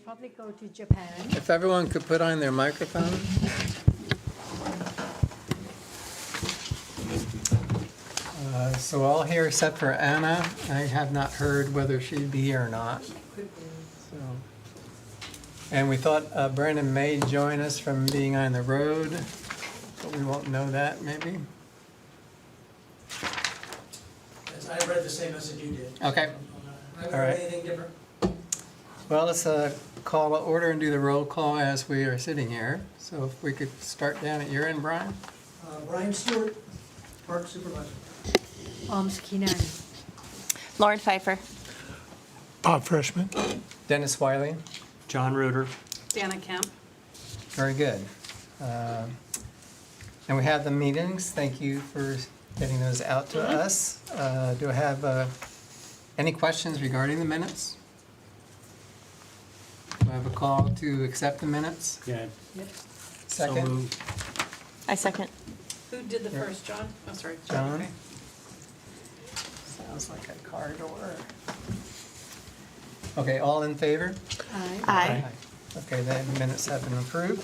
probably go to Japan. If everyone could put on their microphone. So all here except for Anna. I have not heard whether she'd be here or not. So, and we thought Brandon may join us from being on the road, but we won't know that maybe. As I read the same message you did. Okay. I haven't All heard right. anything different. Well, let's call to order and do the roll call as we are sitting here. So if we could start down at your end, Brian. Brian Stewart, Park Supervisor. Sukheenai. Lauren Pfieffer. Bob Freshman. Dennis Wiley. John Rueter. Danna Kemp. Very good. And we have the meetings. Thank you for getting those out to us. Do I have any questions regarding the minutes? Do I have a call to accept the minutes? Yeah. So Second, moved. I second. Who did the first, John? Oh, sorry. John. Okay. Sounds like a car door. Okay, all in favor? Aye. Aye. Okay, the minutes have been approved.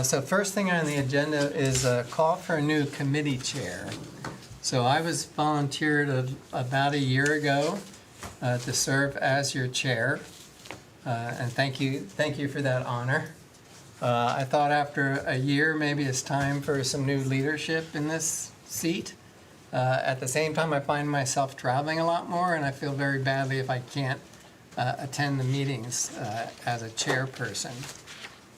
So first thing on the agenda is a call for a new committee chair. So I was volunteered about a year ago to serve as your chair. And thank you for that honor. I thought after a year, maybe it's time for some new leadership in this seat. At the same time, I find myself traveling a lot more, and I feel very badly if I can't attend the meetings as a chairperson.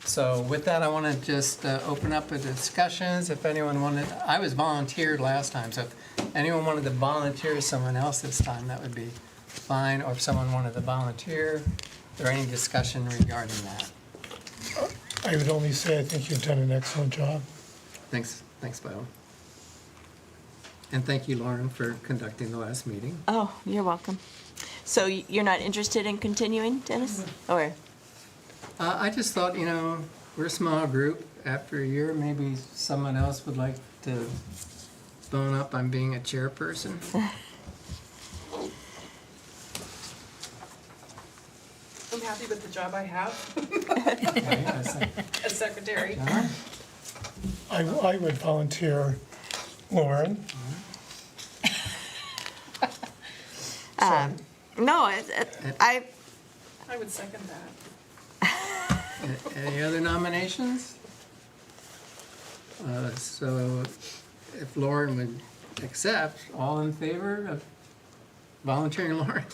So with that, I want to just open up the discussions. If anyone wanted, I was volunteered last time, so if anyone wanted to volunteer someone else this time, that would be fine. Or if someone wanted to volunteer, is there any discussion regarding that? I would only say I think you've done an excellent job. Thanks, Bo. And thank you, Lauren, for conducting the last meeting. Oh, you're welcome. So you're not interested in continuing, Dennis? Or, I just thought, we're a small group. After a year, maybe someone else would like to bone up on being a chairperson. I'm happy with the job I have Okay, as secretary. John? I would volunteer Lauren. no, I, I would second that. Any other nominations? So if Lauren would accept, all in favor of volunteering Lauren?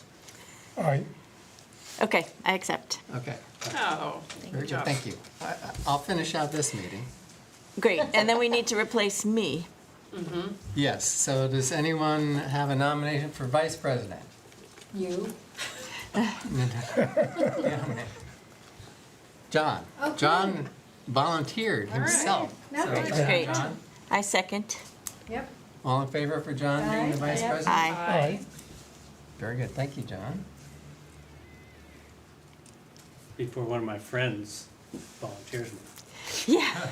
okay, I accept. Okay, Oh, very good, job. thank you. I'll finish out this meeting. Great, and then we need to replace me. Yes, so does anyone have a nomination for vice president? You. John. Okay. John volunteered All right. himself. No, So, it's Great. John, I second. Yep. all in favor for John being the Aye. vice Yep. president? Aye. Aye. Very good, thank you, John. Before one of my friends volunteers me. Yeah,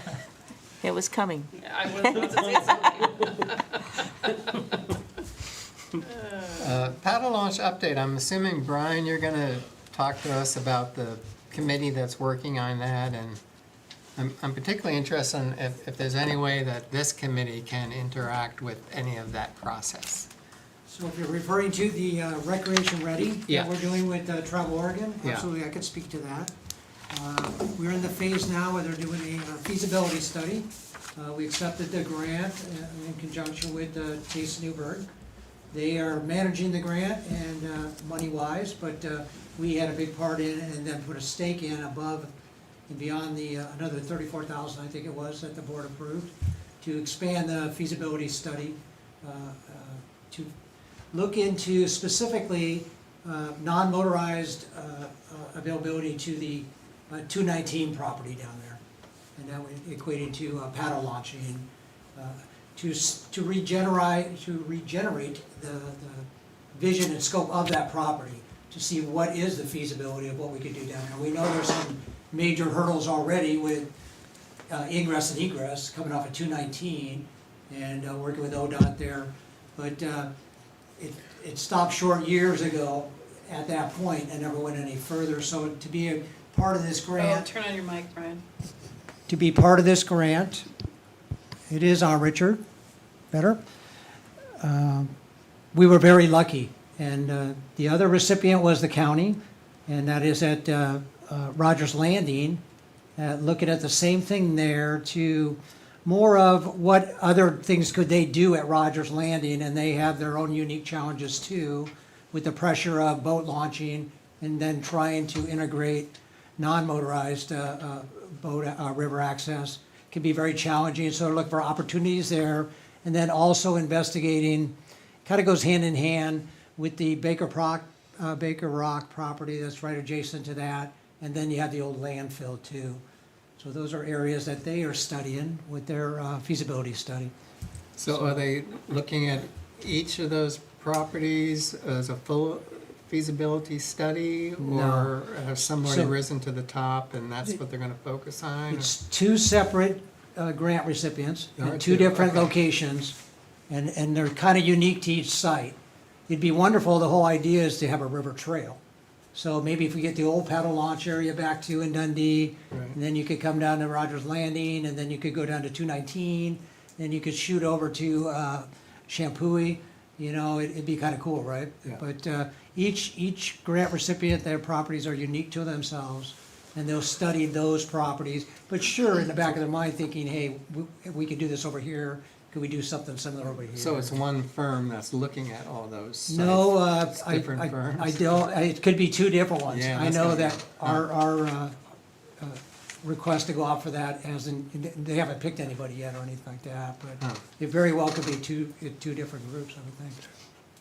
it was coming. Yeah, I was about to say something. Paddle launch update, I'm assuming, Brian, you're gonna talk to us about the committee that's working on that, and I'm particularly interested in if there's any way that this committee can interact with any of that process. So if you're referring to the Recreation Ready Yeah. that we're doing with Travel Oregon, Yeah. absolutely, I could speak to that. We're in the phase now where they're doing a feasibility study. We accepted the grant in conjunction with Taste Newberg. They are managing the grant and money-wise, but we had a big part in it and then put a stake in above and beyond the another $34,000, I think it was, that the board approved to expand the feasibility study to look into specifically non-motorized availability to the 219 property down there, and that would equate to paddle launching, to regenerate the vision and scope of that property, to see what is the feasibility of what we could do down there. We know there's some major hurdles already with ingress and egress coming off of 219, and working with ODOT there, but it stopped short years ago at that point and never went any further. So to be a part of this Oh, grant, turn on your mic, Brian. to be part of this grant, it is on Richard, better. We were very lucky, and the other recipient was the county, and that is at Rogers Landing, looking at the same thing there to more of what other things could they do at Rogers Landing, and they have their own unique challenges too, with the pressure of boat launching and then trying to integrate non-motorized boat river access can be very challenging. So look for opportunities there, and then also investigating. Kind of goes hand in hand with the Baker Rock property that's right adjacent to that, and then you have the old landfill too. So those are areas that they are studying with their feasibility study. So are they looking at each of those properties as a full feasibility study? No. Or has somebody So- risen to the top and that's what they're gonna focus on? It's two separate grant recipients There are in two two, different okay. locations, and they're kind of unique to each site. It'd be wonderful, the whole idea is to have a river trail. So maybe if we get the old paddle launch area back to in Dundee, Right. and then you could come down to Rogers Landing, and then you could go down to 219, then you could shoot over to Shampooey, you know, it'd be kind of cool, right? Yeah. But each grant recipient, their properties are unique to themselves, and they'll study those properties. But sure, in the back of their mind, thinking, hey, if we could do this over here, could we do something similar over here? So it's one firm that's looking at all those sites? No, It's I different firms? I don't, it could be two different ones. Yeah, I that's know gonna be- that our request to go out for that hasn't, they haven't picked anybody yet or anything like that, but Huh. it very well could be two different groups, I would think.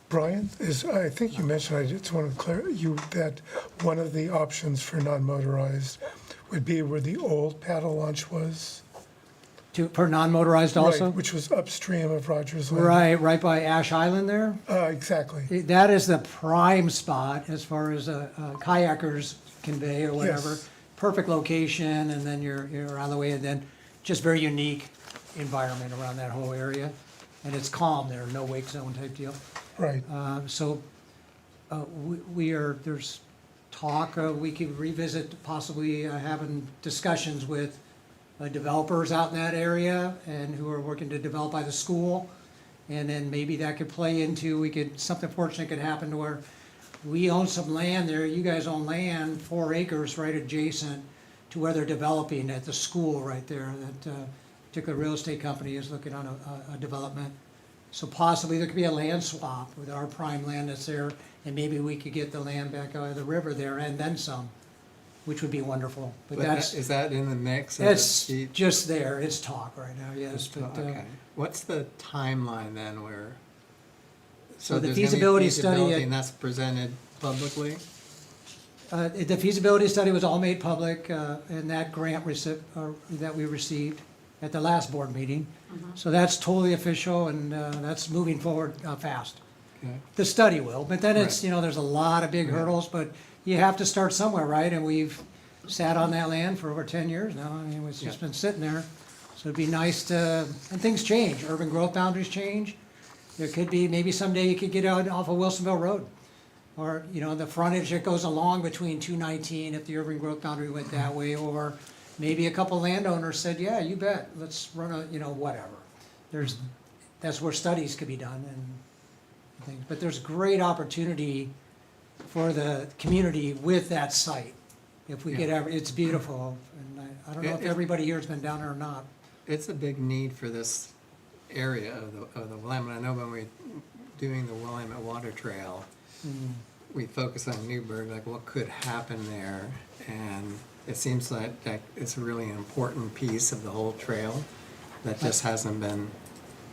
Brian, I think you mentioned, I just want to clear, that one of the options for non-motorized would be where the old paddle launch was? For non-motorized also? Right, which was upstream of Rogers Landing. Right by Ash Island there? Exactly. That is the prime spot as far as kayakers convey or whatever. Yes. Perfect location, and then you're on the way, and then just very unique environment around that whole area. And it's calm there, no wake zone type deal. Right. There's talk, we could revisit possibly having discussions with developers out in that area and who are working to develop by the school. And then maybe that could play into, something fortunate could happen to where we own some land there, you guys own land, 4 acres right adjacent to where they're developing at the school right there. That particular real estate company is looking on a development. So possibly there could be a land swap with our prime land that's there, and maybe we could get the land back out of the river there and then some, which would be wonderful. But that's, Is that in the mix? of the it's sheet? just there, it's talk right now, yes. But, Okay. What's the timeline then where? So the there's gonna be feasibility study feasibility at- And that's presented publicly? The feasibility study was all made public, and that grant that we received at the last board meeting. So that's totally official, and that's moving forward fast. Okay. The study will, but then it's, Right. there's a lot of big hurdles, but you have to start somewhere, right? And we've sat on that land for over 10 years now. I mean, it's just Yeah. been sitting there. So it'd be nice and things change, urban growth boundaries change. There could be, maybe someday you could get out off of Wilsonville Road. Or, the frontage that goes along between 219 if the urban growth boundary went that way, or maybe a couple landowners said, yeah, you bet, let's run whatever. That's where studies could be done and things. But there's great opportunity for the community with that site. If we get, it's beautiful, and I don't know if everybody here has been down there or not. It's a big need for this area of the Willamette. I know when we're doing the Willamette Water Trail, we focus on Newberg, like what could happen there, and it seems like it's a really important piece of the whole trail that just hasn't been,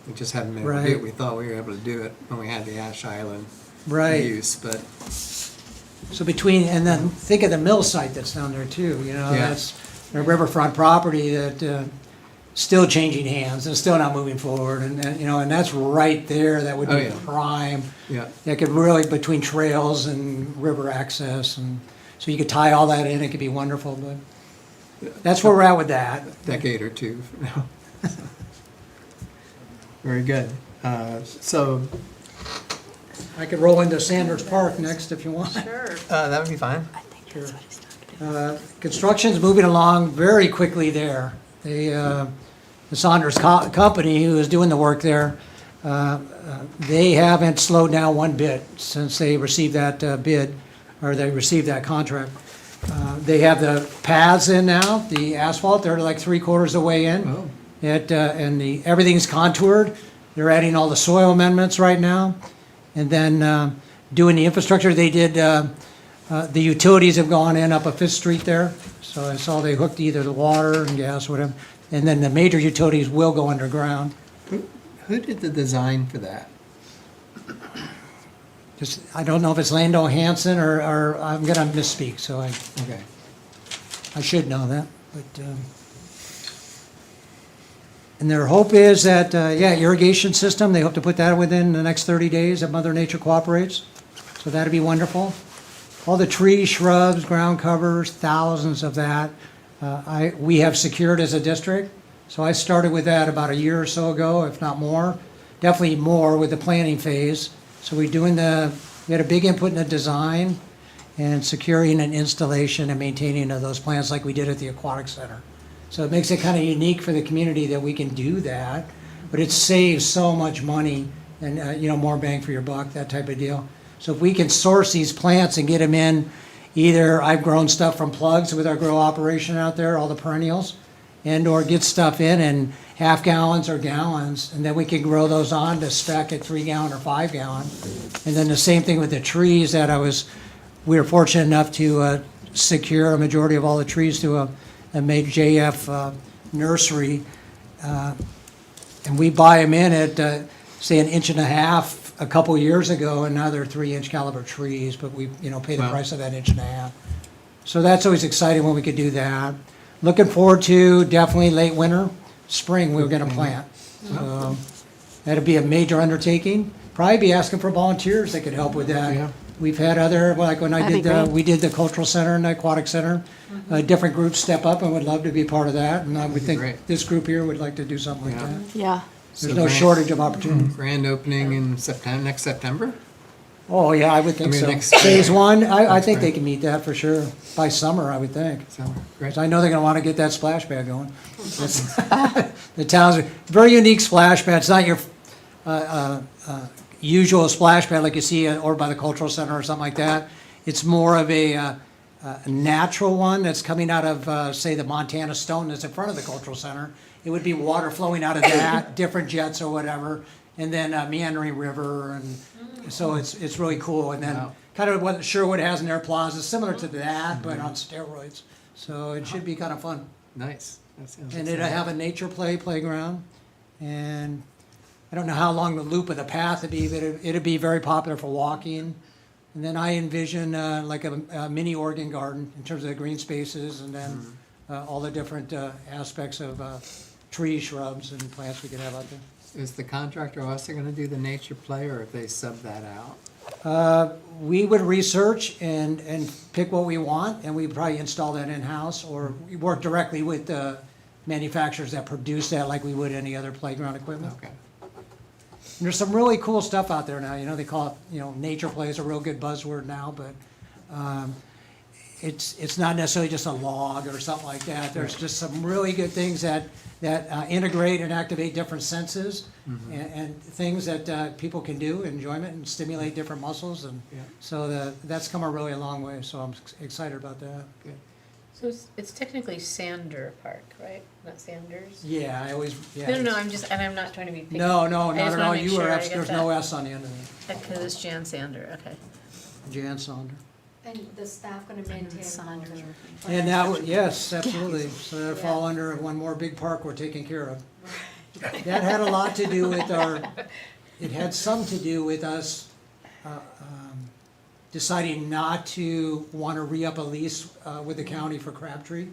we just haven't been able to do it. Right. We thought we were able to do it when we had the Ash Island Right. use, but So and then think of the mill site that's down there too, that's a riverfront property that, still changing hands and still not moving forward, and that's right there, that would Oh, be yeah. prime. yeah. That could really, between trails and river access, and so you could tie all that in, it could be wonderful, but that's where we're at with that. Decade or two from now. Very good. So I could roll into Sanders Park next if you want. Sure. That would be fine. I think that's what he's talking about. Construction's moving along very quickly there. The Saunders Company, who is doing the work there, they haven't slowed down one bit since they received that bid, or they received that contract. They have the paths in now, the asphalt, they're like 3/4 the way in. Oh. And everything's contoured. They're adding all the soil amendments right now. And then doing the infrastructure, they did, the utilities have gone in up a Fifth Street there. So I saw they hooked either the water and gas, whatever. And then the major utilities will go underground. Who did the design for that? Just, I don't know if it's Lando Hansen or I'm gonna misspeak, so Okay. I should know that, but, and their hope is that, irrigation system, they hope to put that within the next 30 days if Mother Nature cooperates. So that'd be wonderful. All the trees, shrubs, ground covers, thousands of that, we have secured as a district. So I started with that about a year or so ago, if not more, definitely more with the planning phase. So we had a big input in the design and securing and installation and maintaining of those plants like we did at the Aquatic Center. So it makes it kind of unique for the community that we can do that, but it saves so much money and, more bang for your buck, that type of deal. So if we can source these plants and get them in, either I've grown stuff from plugs with our grow operation out there, all the perennials, and/or get stuff in half gallons or gallons, and then we can grow those on to spec at 3 gallon or 5 gallon. And then the same thing with the trees that we were fortunate enough to secure a majority of all the trees to a made JF nursery. And we buy them in at, say, 1.5 inches a couple years ago, and now they're 3-inch caliber trees, but we, pay the Wow. price of that 1.5 inches. So that's always exciting when we could do that. Looking forward to definitely late winter, spring, we're gonna plant. So that'd be a major undertaking. Probably be asking for volunteers that could help with that. Yeah. We've had other, like when That'd be we did the cultural center and the aquatic center, different groups step up and would love to be part of that. And I would think great. this group here would like to do something like Yeah. that. Yeah. There's no shortage of opportunity. Grand opening in next September? Oh, yeah, I would think so. next Phase one, I Next think they spring. can meet that for sure, by summer, I would think. Summer. Great. 'Cause I know they're gonna wanna get that splash pad going. The town's, very unique splash pad, it's not your, usual splash pad like you see over by the cultural center or something like that. It's more of a natural one that's coming out of, say, the Montana stone that's in front of the cultural center. It would be water flowing out of that, different jets or whatever, and then a meandering river, and so it's really cool. And then Wow. kind of what Sherwood has in their plaza, similar to that, but on steroids. So it should be kind of fun. Nice. That sounds And it'll exciting. have a nature playground, and I don't know how long the loop of the path would be, but it'd be very popular for walking. And then I envision like a mini Oregon garden in terms of the green spaces, and then all the different aspects of trees, shrubs, and plants we could have out there. Is the contractor also gonna do the nature play, or if they sub that out? We would research and pick what we want, and we'd probably install that in-house, or we work directly with the manufacturers that produce that like we would any other playground equipment. Okay. And there's some really cool stuff out there now, they call it, nature play is a real good buzzword now, but it's not necessarily just a log or something like that. There's just some really good things that integrate and activate different senses and things that people can do, enjoyment, and stimulate different muscles. And Yeah. so that's come a really long way, so I'm excited about that. Good. So it's technically Sander Park, right? Not Sanders? Yeah, I always, yeah. No, I'm not trying to be picky. No, I not just at wanna all. make You sure are, I get there's that. no S on the end of it. Because it's Jan Sander, okay. Jan Sonder. And the staff gonna maintain all the. And yes, absolutely. So that'll fall under one more big park we're taking care of. That had a lot to do with it had some to do with us deciding not to want to re-up a lease with the county for Crabtree,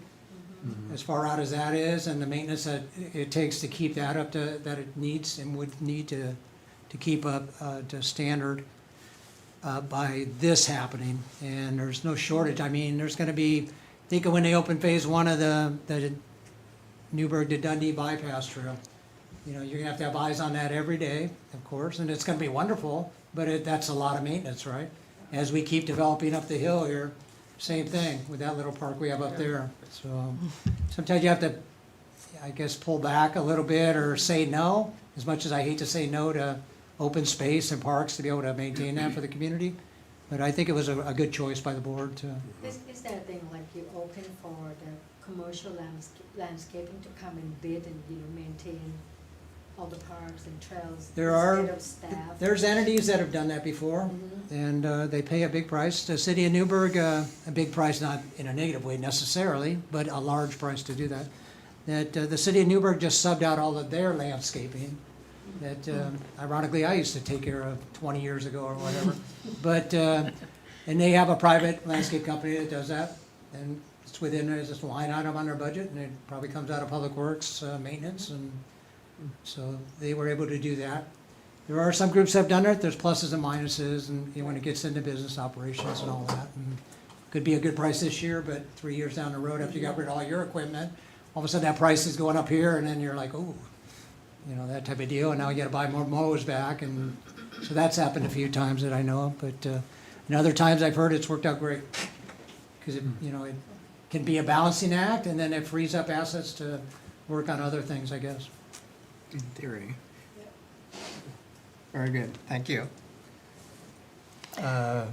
as far out as that is, and the maintenance that it takes to keep that up to, that it needs and would need to keep up to standard. By this happening, and there's no shortage. I mean, there's gonna be, think of when they open phase one of the Newberg to Dundee bypass trail. You're gonna have to have eyes on that every day, of course, and it's gonna be wonderful, but that's a lot of maintenance, right? As we keep developing up the hill here, same thing with that little park we have up there. So sometimes you have to, I guess, pull back a little bit or say no, as much as I hate to say no to open space and parks to be able to maintain that for the community. But I think it was a good choice by the board to, Is that thing like you open for the commercial landscaping to come and bid and, maintain all the parks and trails There are- instead of staff? there's entities that have done that before, and they pay a big price. The city of Newberg, a big price, not in a negative way necessarily, but a large price to do that. That the city of Newberg just subbed out all of their landscaping that ironically I used to take care of 20 years ago or whatever. But, and they have a private landscape company that does that, and it's within, there's this line item on their budget, and it probably comes out of Public Works maintenance, and so they were able to do that. There are some groups that have done it, there's pluses and minuses, and when it gets into business operations and all that. And could be a good price this year, but 3 years down the road, after you got rid of all your equipment, all of a sudden that price is going up here, and then you're like, ooh, that type of deal, and now you gotta buy more mowers back, and so that's happened a few times that I know of, but, and other times I've heard it's worked out great. Cause it can be a balancing act, and then it frees up assets to work on other things, I guess. In theory. Very good, thank you. The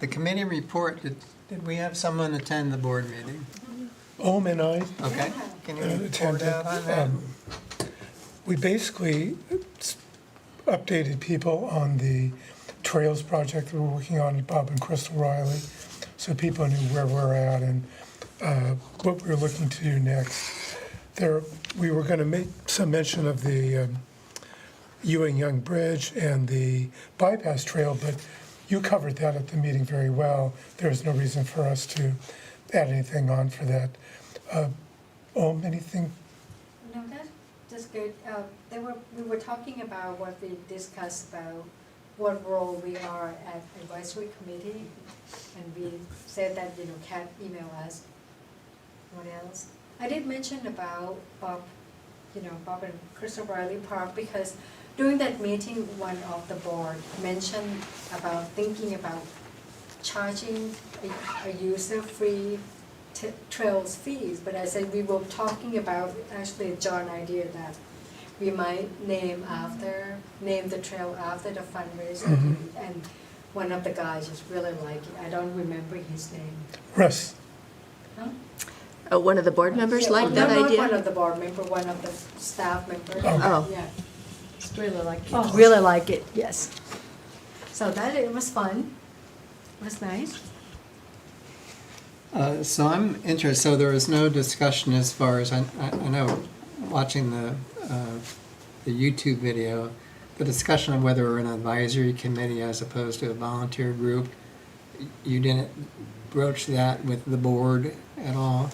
committee report, did we have someone attend the board meeting? And I Okay, can you report attended. out on that? We basically updated people on the Trails project that we're working on, Bob and Crystal Riley, so people knew where we're at and what we're looking to do next. We were going to make some mention of the Ewing Young Bridge and the bypass trail, but you covered that at the meeting very well. There was no reason for us to add anything on for that. Anything? No, that's good. We were talking about what we discussed about what role we are at advisory committee, and we said that, Kat email us. What else? I did mention about Bob and Crystal Riley Park, because during that meeting, one of the board mentioned about thinking about charging a user-free trails fees, but I said we were talking about, actually John idea that we might name the trail after the fundraiser, and one of the guys just really like it. I don't remember his name. Russ. Huh? Oh, one of the board members Yeah, liked that Not idea? one of the board member, one of the staff members. Oh. Yeah. Just really like it. Oh, really like it, yes. So it was fun. It was nice. So I'm interested, so there was no discussion as far as, I know, watching the YouTube video, the discussion of whether we're an advisory committee as opposed to a volunteer group, you didn't broach that with the board at all?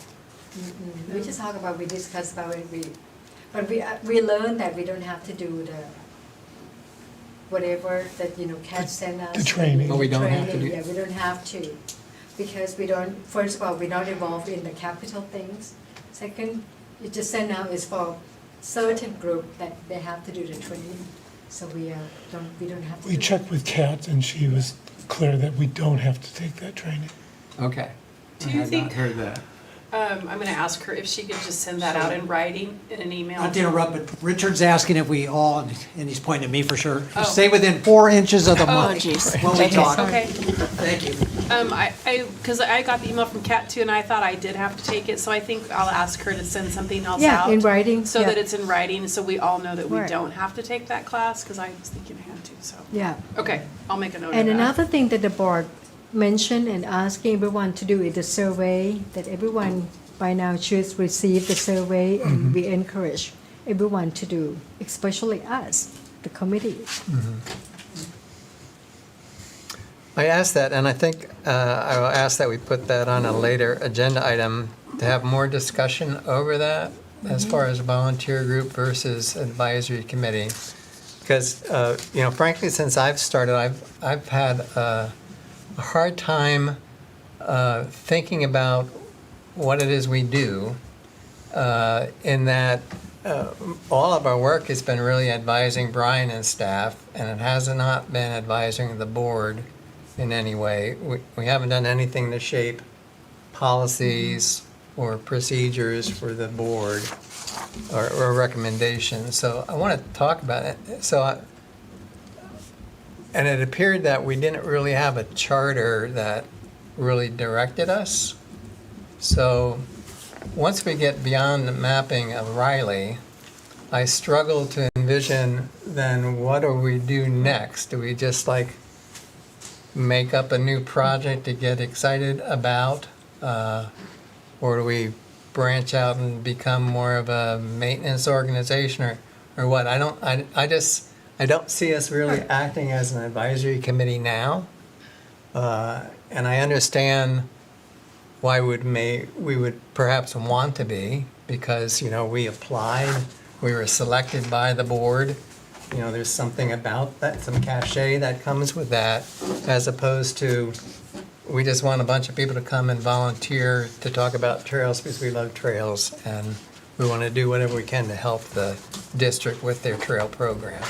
We just we discussed about it, but we learned that we don't have to do the, whatever that, Kat sent us. The training. Oh, we don't have to Training, do- yeah, we don't have to, because first of all, we're not involved in the capital things. Second, it just sent out is for certain group that they have to do the training, so we don't have to. We do checked with Kat, and she was clear that we don't have to take that training. Okay. Do I you had not think- heard that. I'm gonna ask her if she could just send that out in writing, in an email. Not to interrupt, but Richard's asking if we all, and he's pointing at me for sure, Oh. stay within 4 inches of the Oh, mic jeez. when we talk. Okay, Thank you. because I got the email from Kat too, and I thought I did have to take it, so I think I'll ask her to send something else Yeah, out. in writing, So yeah. that it's in writing, so we all know that we Right. don't have to take that class, because I was thinking I had to, so. Yeah. Okay, I'll make a note of that. And another thing that the board mentioned and asking everyone to do is the survey, that everyone by now should receive the survey, and we encourage everyone to do, especially us, the committee. I asked that, and I think I will ask that we put that on a later agenda item to have more discussion over that as far as volunteer group versus advisory committee. Because, frankly, since I've started, I've had a hard time thinking about what it is we do, in that all of our work has been really advising Brian and staff, and it has not been advising the board in any way. We haven't done anything to shape policies or procedures for the board or recommendations. So I want to talk about it. And it appeared that we didn't really have a charter that really directed us. So once we get beyond the mapping of Riley, I struggle to envision then what do we do next? Do we just like make up a new project to get excited about? Or do we branch out and become more of a maintenance organization or what? I don't see us really acting as an advisory committee now. And I understand why we would perhaps want to be, because, we applied, we were selected by the board. There's something about that, some cachet that comes with that, as opposed to we just want a bunch of people to come and volunteer to talk about trails because we love trails and we want to do whatever we can to help the district with their trail program.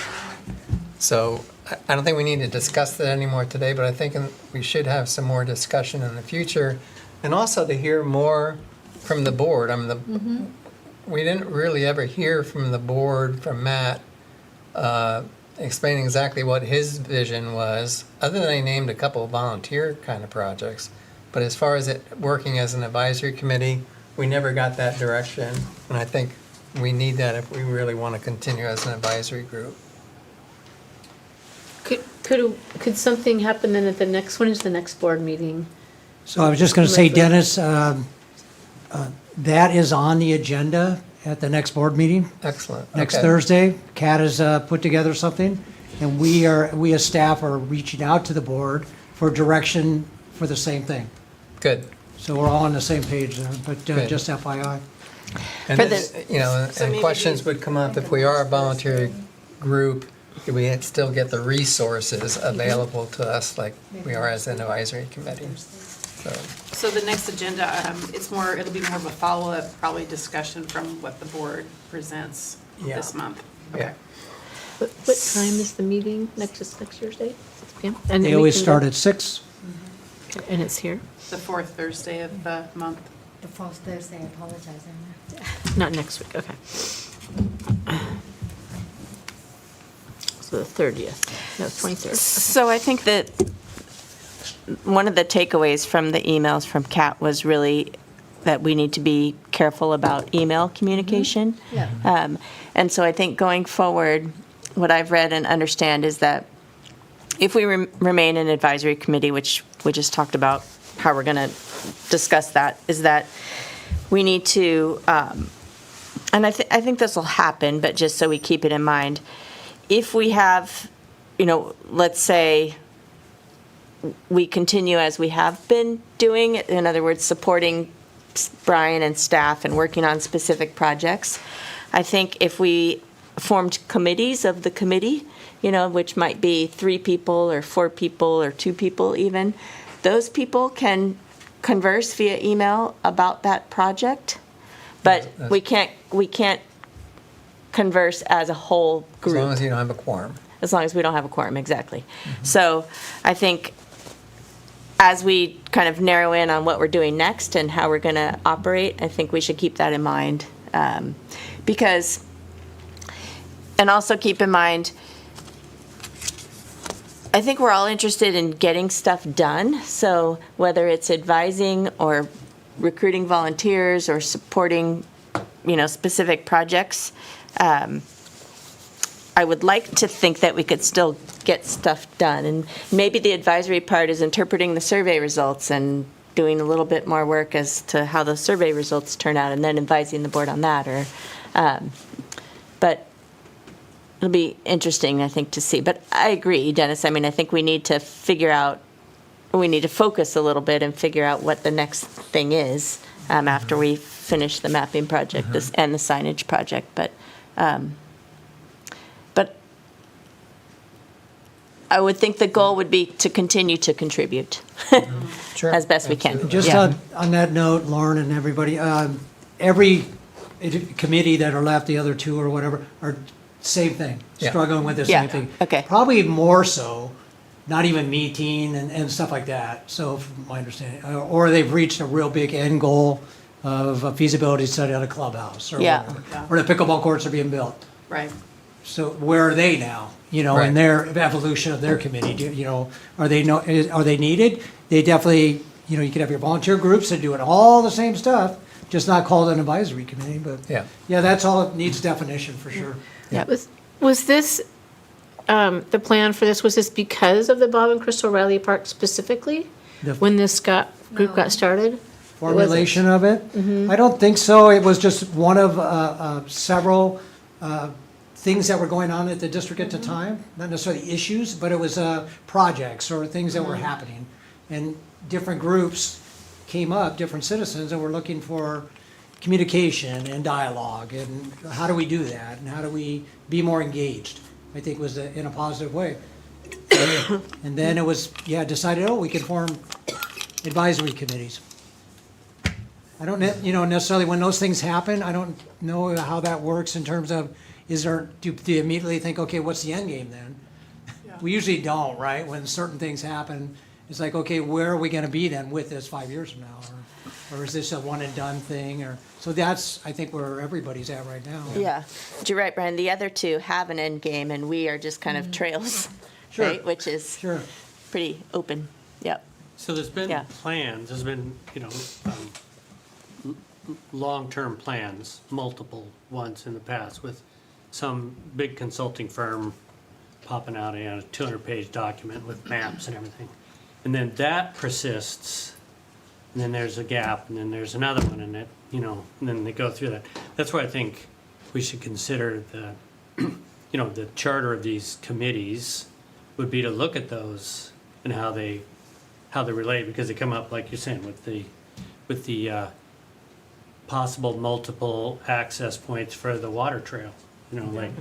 So I don't think we need to discuss that anymore today, but I think we should have some more discussion in the future, and also to hear more from the board. We didn't really ever hear from the board, from Matt, explaining exactly what his vision was, other than he named a couple of volunteer kind of projects. But as far as it working as an advisory committee, we never got that direction, and I think we need that if we really want to continue as an advisory group. Could something happen then at the next, when is the next board meeting? So I was just going to say, Dennis, that is on the agenda at the next board meeting. Excellent. Next Okay. Thursday. Kat has put together something, and we as staff are reaching out to the board for direction for the same thing. Good. So we're all on the same page there, but Good. just FYI. And For this, So and maybe questions would come up if we are a voluntary group, do we still get the resources available to us like we are as an advisory committee? So the next agenda, it'll be more of a follow-up, probably discussion from what the board presents Yeah. this month. Yeah. What time is the meeting next Thursday? 6 p.m.? And They we always can start go- at 6. And it's here? The fourth Thursday of the month. The fourth Thursday, I apologize, Anna. Not next week, okay. So the 30th, no, 23rd. So I think that one of the takeaways from the emails from Kat was really that we need to be careful about email communication. Yeah. And so I think going forward, what I've read and understand is that if we remain an advisory committee, which we just talked about how we're going to discuss that, is that we need to, and I think this will happen, but just so we keep it in mind, if we have, let's say we continue as we have been doing, in other words, supporting Brian and staff and working on specific projects, I think if we formed committees of the committee, which might be 3 people or 4 people or 2 people even, those people can converse via email about that project, but we can't converse as a whole As group. long as you don't have a quorum. As long as we don't have a quorum, exactly. So I think as we kind of narrow in on what we're doing next and how we're going to operate, I think we should keep that in mind. Because, and also keep in mind, I think we're all interested in getting stuff done. So whether it's advising or recruiting volunteers or supporting, specific projects, I would like to think that we could still get stuff done. And maybe the advisory part is interpreting the survey results and doing a little bit more work as to how those survey results turn out and then advising the board on that. But it'll be interesting, I think, to see. But I agree, Dennis. I think we need to focus a little bit and figure out what the next thing is after we finish the mapping project and the signage project. But I would think the goal would be to continue to contribute Sure. as best we can. Absolutely. Just Yeah. on that note, Lauren and everybody, every committee that are left, the other two or whatever, are same thing, Yeah. struggling with the Yeah, same thing. okay. Probably more so, not even meeting and stuff like that, so from my understanding. Or they've reached a real big end goal of a feasibility study on a clubhouse or Yeah. whatever. Or the pickleball courts are being built. Right. So where are they now? You know, Right. in their evolution of their committee, you know, are they needed? They definitely, you know, you could have your volunteer groups that doing all the same stuff, just not called an advisory committee, but. Yeah. Yeah, that's all, it needs definition for sure. Yeah. Was this, the plan for this, was this because of the Bob and Crystal Riley Park specifically? The- When this group No. got started? Formulation of it? I don't think so. It was just one of several things that were going on at the district at the time. Not necessarily issues, but it was projects or things that were happening. And different groups came up, different citizens, and were looking for communication and dialogue. And how do we do that? And how do we be more engaged? I think was in a positive way. And then it was, decided, we can form advisory committees. I don't, necessarily when those things happen, I don't know how that works in terms of, do you immediately think, okay, what's the end game then? We usually don't, right? When certain things happen, it's like, okay, where are we gonna be then with this 5 years from now? Or is this a one and done thing? So that's, I think, where everybody's at right now. Yeah, but you're right, Brian, the other two have an end game, and we are just kind of trails, Sure. right? Which is Sure. pretty open, yep. So there's been Yeah. plans, there's been, long-term plans, multiple ones in the past with some big consulting firm popping out a 200-page document with maps and everything. And then that persists, and then there's a gap, and then there's another one, and and then they go through that. That's why I think we should consider the, the charter of these committees would be to look at those and how they relate, because they come up, like you're saying, with the possible multiple access points for the water trail. Like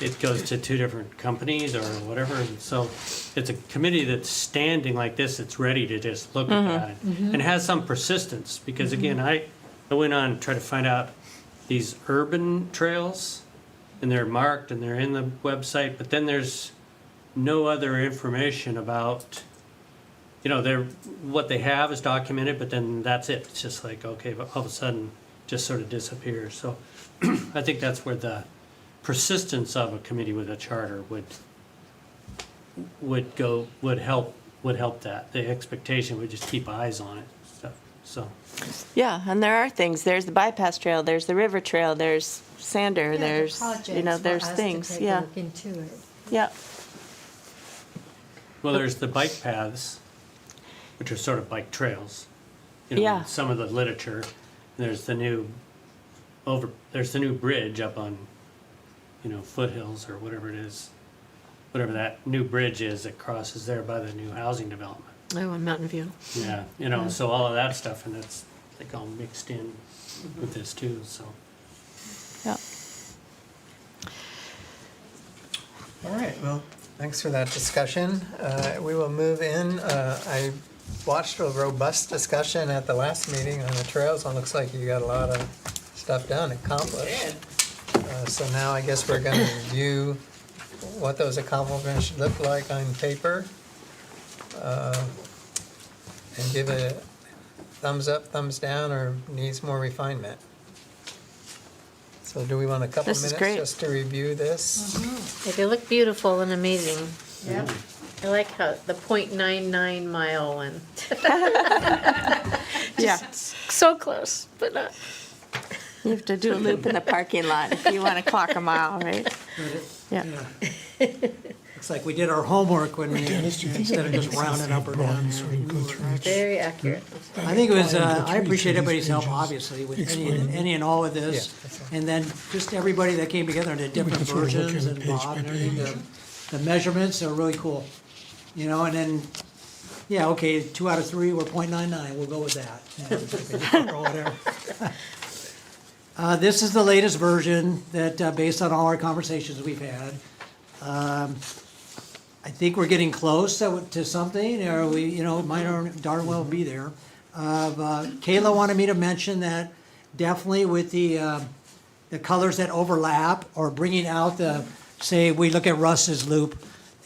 it goes to two different companies or whatever. And so it's a committee that's standing like this, it's ready to just look at that and has some persistence. Because again, I went on and tried to find out these urban trails, and they're marked and they're in the website, but then there's no other information about, what they have is documented, but then that's it. It's just like, okay, but all of a sudden just sort of disappears. So I think that's where the persistence of a committee with a charter would help that. The expectation would just keep eyes on it. So Yeah, and there are things, there's the bypass trail, there's the river trail, there's Sander, there's, there's things, yeah, Look into it. yeah. well, there's the bike paths, which are sort of bike trails. Yeah. Some of the literature. There's the new bridge up on, Foothills or whatever it is, whatever that new bridge is that crosses there by the new housing development. Oh, in Mountain View. Yeah, so all of that stuff, and it's like all mixed in with this too, so. Yeah. All right, well, thanks for that discussion. We will move in. I watched a robust discussion at the last meeting on the trails, and it looks like you got a lot of stuff done, accomplished. So now I guess we're gonna review what those accomplishments should look like on paper. And give a thumbs up, thumbs down, or needs more refinement. So do we want a couple This is minutes great. just to review this? Yeah, they look beautiful and amazing. Yep. I like how the .99 mile one. Yeah, So close, but not. you have to do a loop in the parking lot if you want to clock a mile, right? Yeah. Looks like we did our homework when we, Dennis, do you think instead of just rounding up or down. sort of go through each? Very accurate. I think it was, I appreciate everybody's help, obviously, with any and all of this. And then just everybody that came together and did different can sort of look versions at and it page Bob by and everything. page. The measurements are really cool. And then, 2 out of 3 were .99, we'll go with that. Or whatever. This is the latest version that, based on all our conversations we've had. I think we're getting close to something, or we, it might darn well be there. Kayla wanted me to mention that definitely with the the colors that overlap, or bringing out the, say, we look at Russ's loop,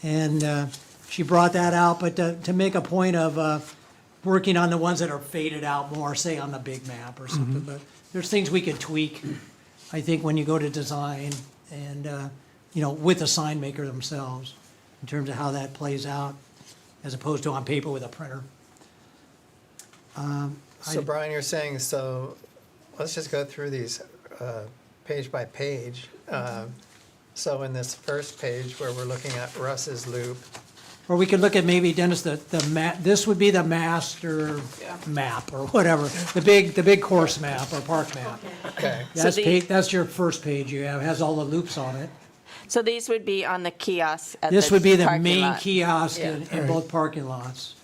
and she brought that out, but to make a point of working on the ones that are faded out more, say on the big map or something, but there's things we could tweak, I think, when you go to design, and, you know, with the sign maker themselves, in terms of how that plays out, as opposed to on paper with a printer. So Brian, you're saying, so let's just go through these page by page. So in this first page where we're looking at Russ's loop, Or we could look at maybe, Dennis, the this would be the master Yeah. map, or whatever, the big course map or park map. okay. That's the- that's your first page you have, has all the loops on it. So these would be on the kiosks at the This would be the parking main lot. kiosk Yeah. in both parking lots,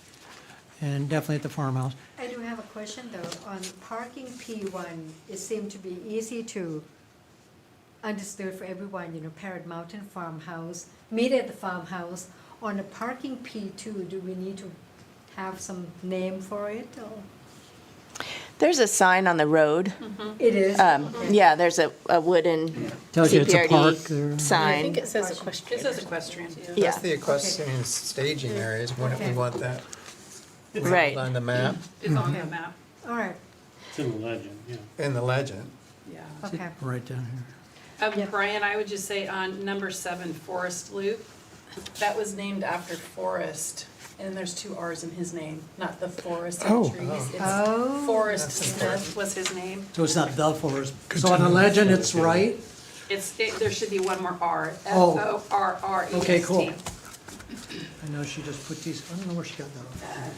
and definitely at the farmhouse. I do have a question though, on parking P1, it seemed to be easy to understood for everyone, you know, Parrot Mountain Farmhouse, meet at the farmhouse. On the parking P2, do we need to have some name for it, or? There's a sign on the road. It is? Okay. Yeah, there's a wooden Tells you it's a park CPRD there. I think sign. it says It equestrian. says equestrian. Yeah, That's the equestrian staging areas, wouldn't we Okay. want that right. on the map, It's on the map, All right, It's in the legend, yeah. in the legend? yeah. okay. Right down here. Yeah. Brian, I would just say on number 7, Forest Loop, that was named after Forrest, and there's 2 R's in his name, not the forest Oh. of trees. Oh. It's Forrest That's Smith was his name. So it's not the forest. Good So to on the know. legend, it's right. There should be one more R, Oh. Forrest. Okay, cool. I know she just put these, I don't know where she got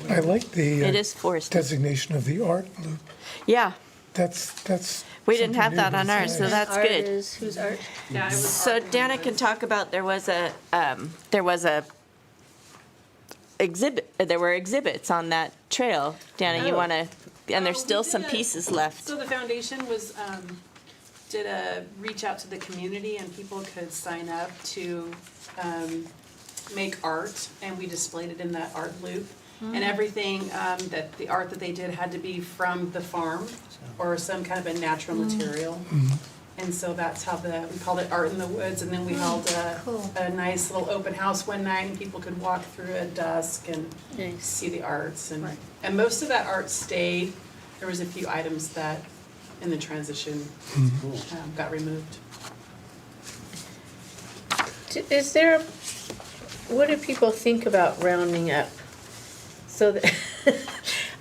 that. I like the It is forest. designation of the art loop. Yeah, That's. we didn't have something that new on to ours, say. so that's Art good. is, whose art? Yeah, it was So Art Danna can talk about, there was a exhibit, there were exhibits on that trail. Danna, you Oh. wanna, and there's We still did some a- pieces left. So the foundation was, did a reach out to the community, and people could sign up to make art, and we displayed it in that art loop. And everything, that the art that they did had to be from the farm or some kind of a natural material. And so that's how we called it Art in the Woods, and then we held Cool. a nice little open house one night, and people could walk through at dusk and Nice. see the arts, and, Right. and most of that art stayed. There was a few items that, in the transition, got removed. Is there, what do people think about rounding up? So,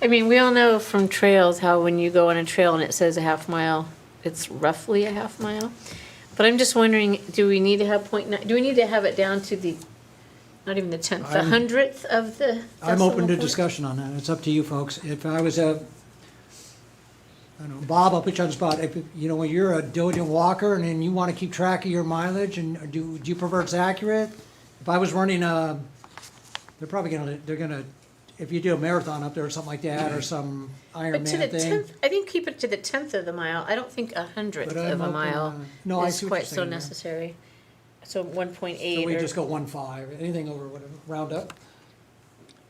I mean, we all know from trails how when you go on a trail and it says a half mile, it's roughly a half mile. But I'm just wondering, do we need to have do we need to have it down to the, not even the 10th, the I'm- 100th of the I'm open to decimal point? discussion on that, it's up to you folks. If I was I don't know, Bob, I'll put you on the spot, if, you know, when you're a diligent walker and then you wanna keep track of your mileage, and do you prefer it's accurate? If I was running they're gonna, if you do a marathon up there or something like that, or some But to the Ironman thing. 10th, I think keep it to the 10th of the mile. I don't think a 100th But I'm of a open, mile no, I is see what quite you're so saying there. necessary. So 1.8 So we or, just go 1.5, anything over whatever, round up?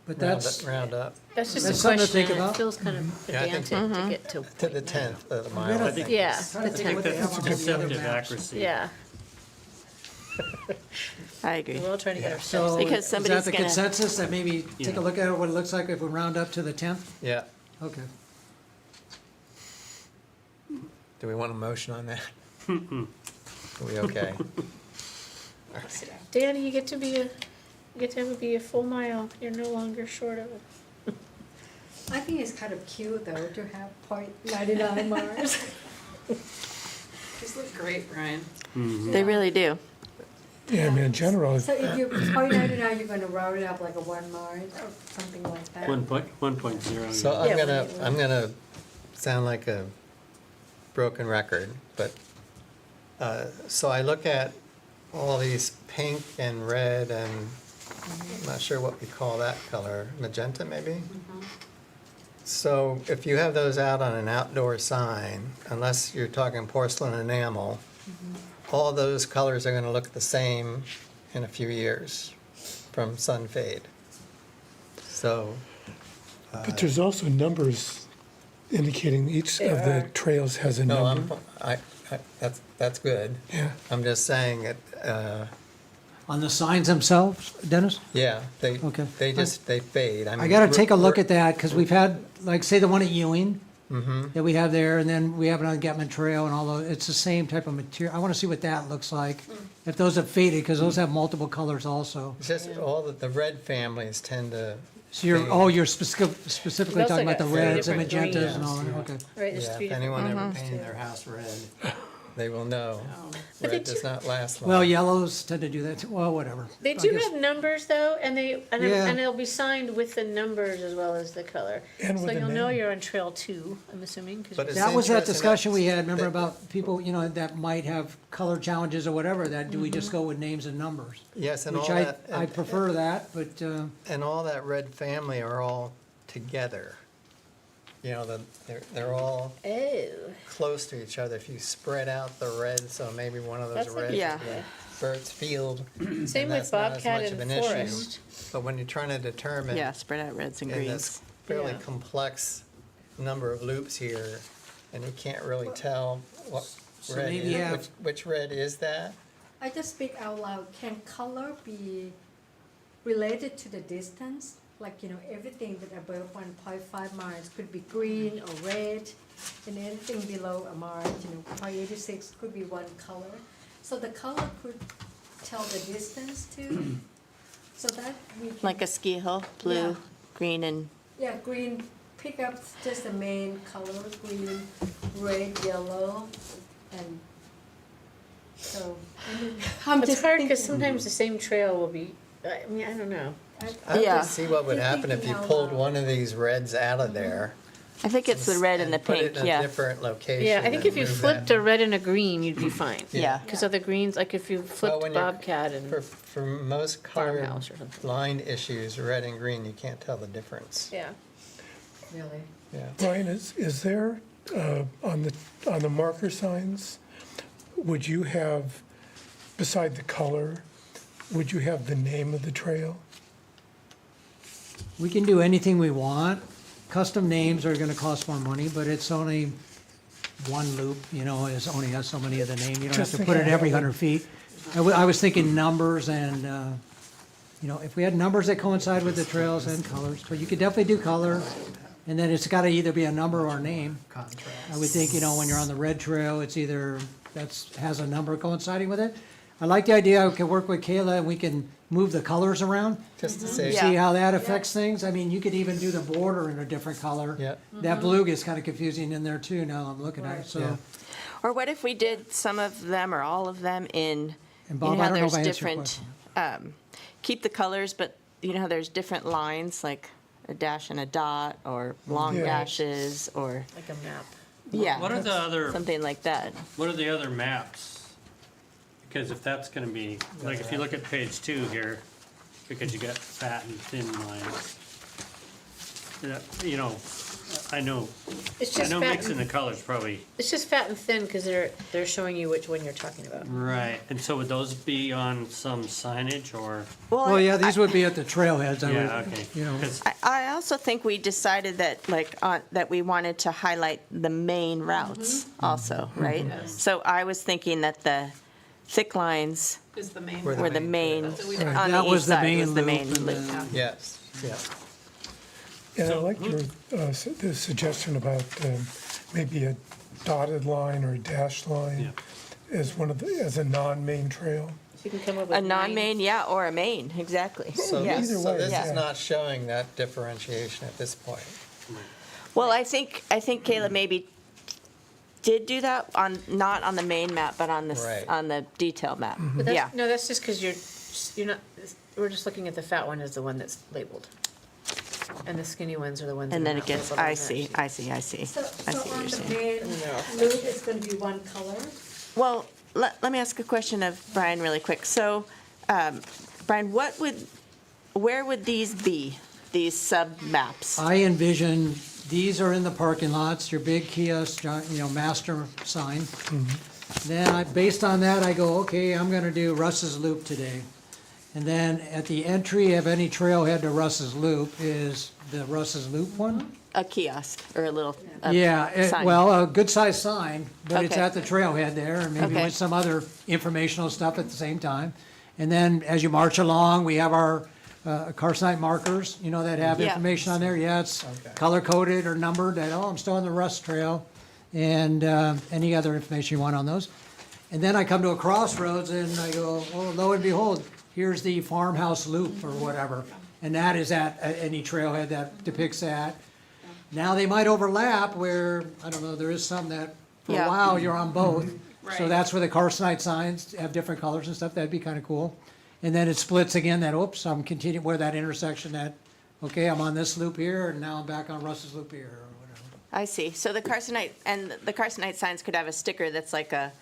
But Round that's, up- Round up that's just that's a something to question. think It about. feels kind of Yeah, I think- pedantic to get to. to the 10th of the I mile. think- Yeah, trying to the think of what 10th. they have That's on a all the other deceptive maps. accuracy. Yeah, I agree. we're all trying to get our So, steps. Because is somebody's that the gonna- consensus, that maybe take Yeah. a look at what it looks like if we round up to the 10th? Yeah, Okay. do we want a motion on that? Are we okay? Danny, you get to be a full mile. You're no longer short of it. I think it's kind of cute though to have .99 Mars. These look great, Brian. They really do. Yeah, I mean, in general, So if you .99, you're gonna round it up like a 1 Mars or something like that. 1.0. So yeah. I'm Yeah, gonna, when you- I'm gonna sound like a broken record, but, so I look at all these pink and red and, I'm not sure what we call that color, magenta maybe? So if you have those out on an outdoor sign, unless you're talking porcelain enamel, all those colors are gonna look the same in a few years from sun fade. So, but there's also numbers indicating each of the trails has a no, number. that's good. Yeah. I'm just saying it, On the signs themselves, Dennis? yeah, Okay. they fade. I gotta take a look at that, because we've had, like, say the one at Ewing, Mm-hmm. that we have there, and then we have it on Getman Trail and all those, it's the same type of material. I wanna see what that looks like, if those have faded, because those have multiple colors also. It's just all the red families tend to. So you're, fade. oh, you're specifically They've also talking about the got three reds and different magentas and greens. all that, okay. Right, there's Yeah, three if different. anyone ever ones, painted too. their house red, they will know. But they Red does do- not last long. Well, yellows tend to do that too, well, whatever. They I do guess- have numbers though, and Yeah. and they'll be signed with the numbers as well as the color. And So with the you'll know name. you're on trail 2, I'm assuming, But because it's That was that interesting discussion we had, that- remember, about people, you know, that might have color challenges or whatever, that do we just go with names and numbers? Yes, and all Which I that, prefer that, but, and all that red family are all together. You know, they're all oh, close to each other. If you spread out the red, so maybe one of those That's like reds Yeah. would be Burt's Field. same and with that's not as Bobcat much of and an issue. Forest. But when you're trying to determine Yeah, spread out reds and in greens. this fairly Yeah. complex number of loops here, and you can't really tell what So red maybe is, have- which red is that? I just speak out loud, can color be related to the distance? Like, you know, everything that above 1.5 miles could be green or red, and anything below a mile, you know, 0.86 could be one color. So the color could tell the distance too, so that we can. Like a ski hill, blue, Yeah. green, and, Yeah, green, pick up just the main colors, green, red, yellow, and so, I mean, I'm It's just hard because thinking- sometimes the same trail will be, I mean, I don't know. I Yeah. would see what would Just happen if you thinking out pulled loud. one of these reds out of there. I think it's the red and the put it pink, in a yeah. different location. Yeah, I think if you and move flipped that. a red and a green, you'd be fine. Yeah. Because of the greens, like if you Well, flipped when you're- Bobcat and For most colored Farmhouse or something. line issues, red and green, you can't tell the difference. Yeah. Really? Yeah. Brian, is there, on the marker signs, would you have, beside the color, would you have the name of the trail? we can do anything we want. Custom names are gonna cost more money, but it's only one loop, you know, it only has so many of the name, you don't have Just to put it thinking every about 100 feet. I was thinking numbers and, you know, if we had numbers that coincide with the trails and colors, but you could definitely do color. And then it's gotta either be a number or a name. I would think, you know, when you're on the red trail, it's either, has a number coinciding with it. I like the idea, I could work with Kayla and we can move the colors around, Just to say, Yeah. see how that affects things. I mean, you could even do the border in a different color. yeah, That blue gets kinda confusing in there too, now I'm looking at it, so. Yeah. Or what if we did some of them or all of them in, And you Bob, know I how don't know if there's I answered your different, question. keep the colors, but you know how there's different lines, like a dash and a dot, or long Yeah. dashes, or, Like a map. yeah. What are the other, Something like that. what are the other maps? Because if that's gonna be, like, if you look at page 2 here, because you got fat and thin lines. You know, I know It's just fat mixing the and, colors probably, it's just fat and thin because they're showing you which one you're talking about. right, and so would those be on some signage or? Well, yeah, these would be at the trailheads, I Yeah, would, okay. you know. 'Cause- I also think we decided that, like, that we wanted to highlight the main routes also, right? So I was thinking that the thick lines Is the main. Were were the main main, That's what we Right, on that the was east the side main was the loop main and loop. then- yes, yeah. And I So like who- your, the suggestion about maybe a dotted line or a dashed line as as a non-main trail. You can come up with A non-main, yeah, or a main, exactly. So Yeah. this, Either so way, this yeah. is not showing that differentiation at this point. Well, I think Kayla maybe did do that on, not on the main map, but on Right. on the detail map. But Yeah. that's, no, that's just because you're not, we're just looking at the fat one as the one that's labeled. And the skinny ones are the ones that are And then it not gets, labeled on I that see, sheet. I see, I see. So, I see so what on you're the saying. main loop, it's gonna be one color? Well, let me ask a question of Brian really quick. So, Brian, where would these be, these sub-maps? I envision, these are in the parking lots, your big kiosk, you know, master sign. Then based on that, I go, okay, I'm gonna do Russ's Loop today. And then at the entry of any trailhead to Russ's Loop is the Russ's Loop one. a kiosk or a little Yeah, sign. well, a good-sized sign, but it's Okay. at the trailhead there, and maybe Okay. with some other informational stuff at the same time. And then as you march along, we have our Carson markers, that have Yeah. information on there. Yeah, it's Okay. color-coded or numbered, that, I'm still on the Rust Trail, and any other information you want on those. And then I come to a crossroads and I go, oh, lo and behold, here's the farmhouse loop or whatever. And that is at any trailhead that depicts that. Now, they might overlap where, I don't know, there is some that, for a Yeah. while, you're on both. So Right. that's where the Carsonite signs have different colors and stuff, that'd be kind of cool. And then it splits again, that, oops, I'm continuing where that intersection that, okay, I'm on this loop here, and now I'm back on Russ's loop here, or whatever. I see. So the Carsonite signs could have a sticker that's like a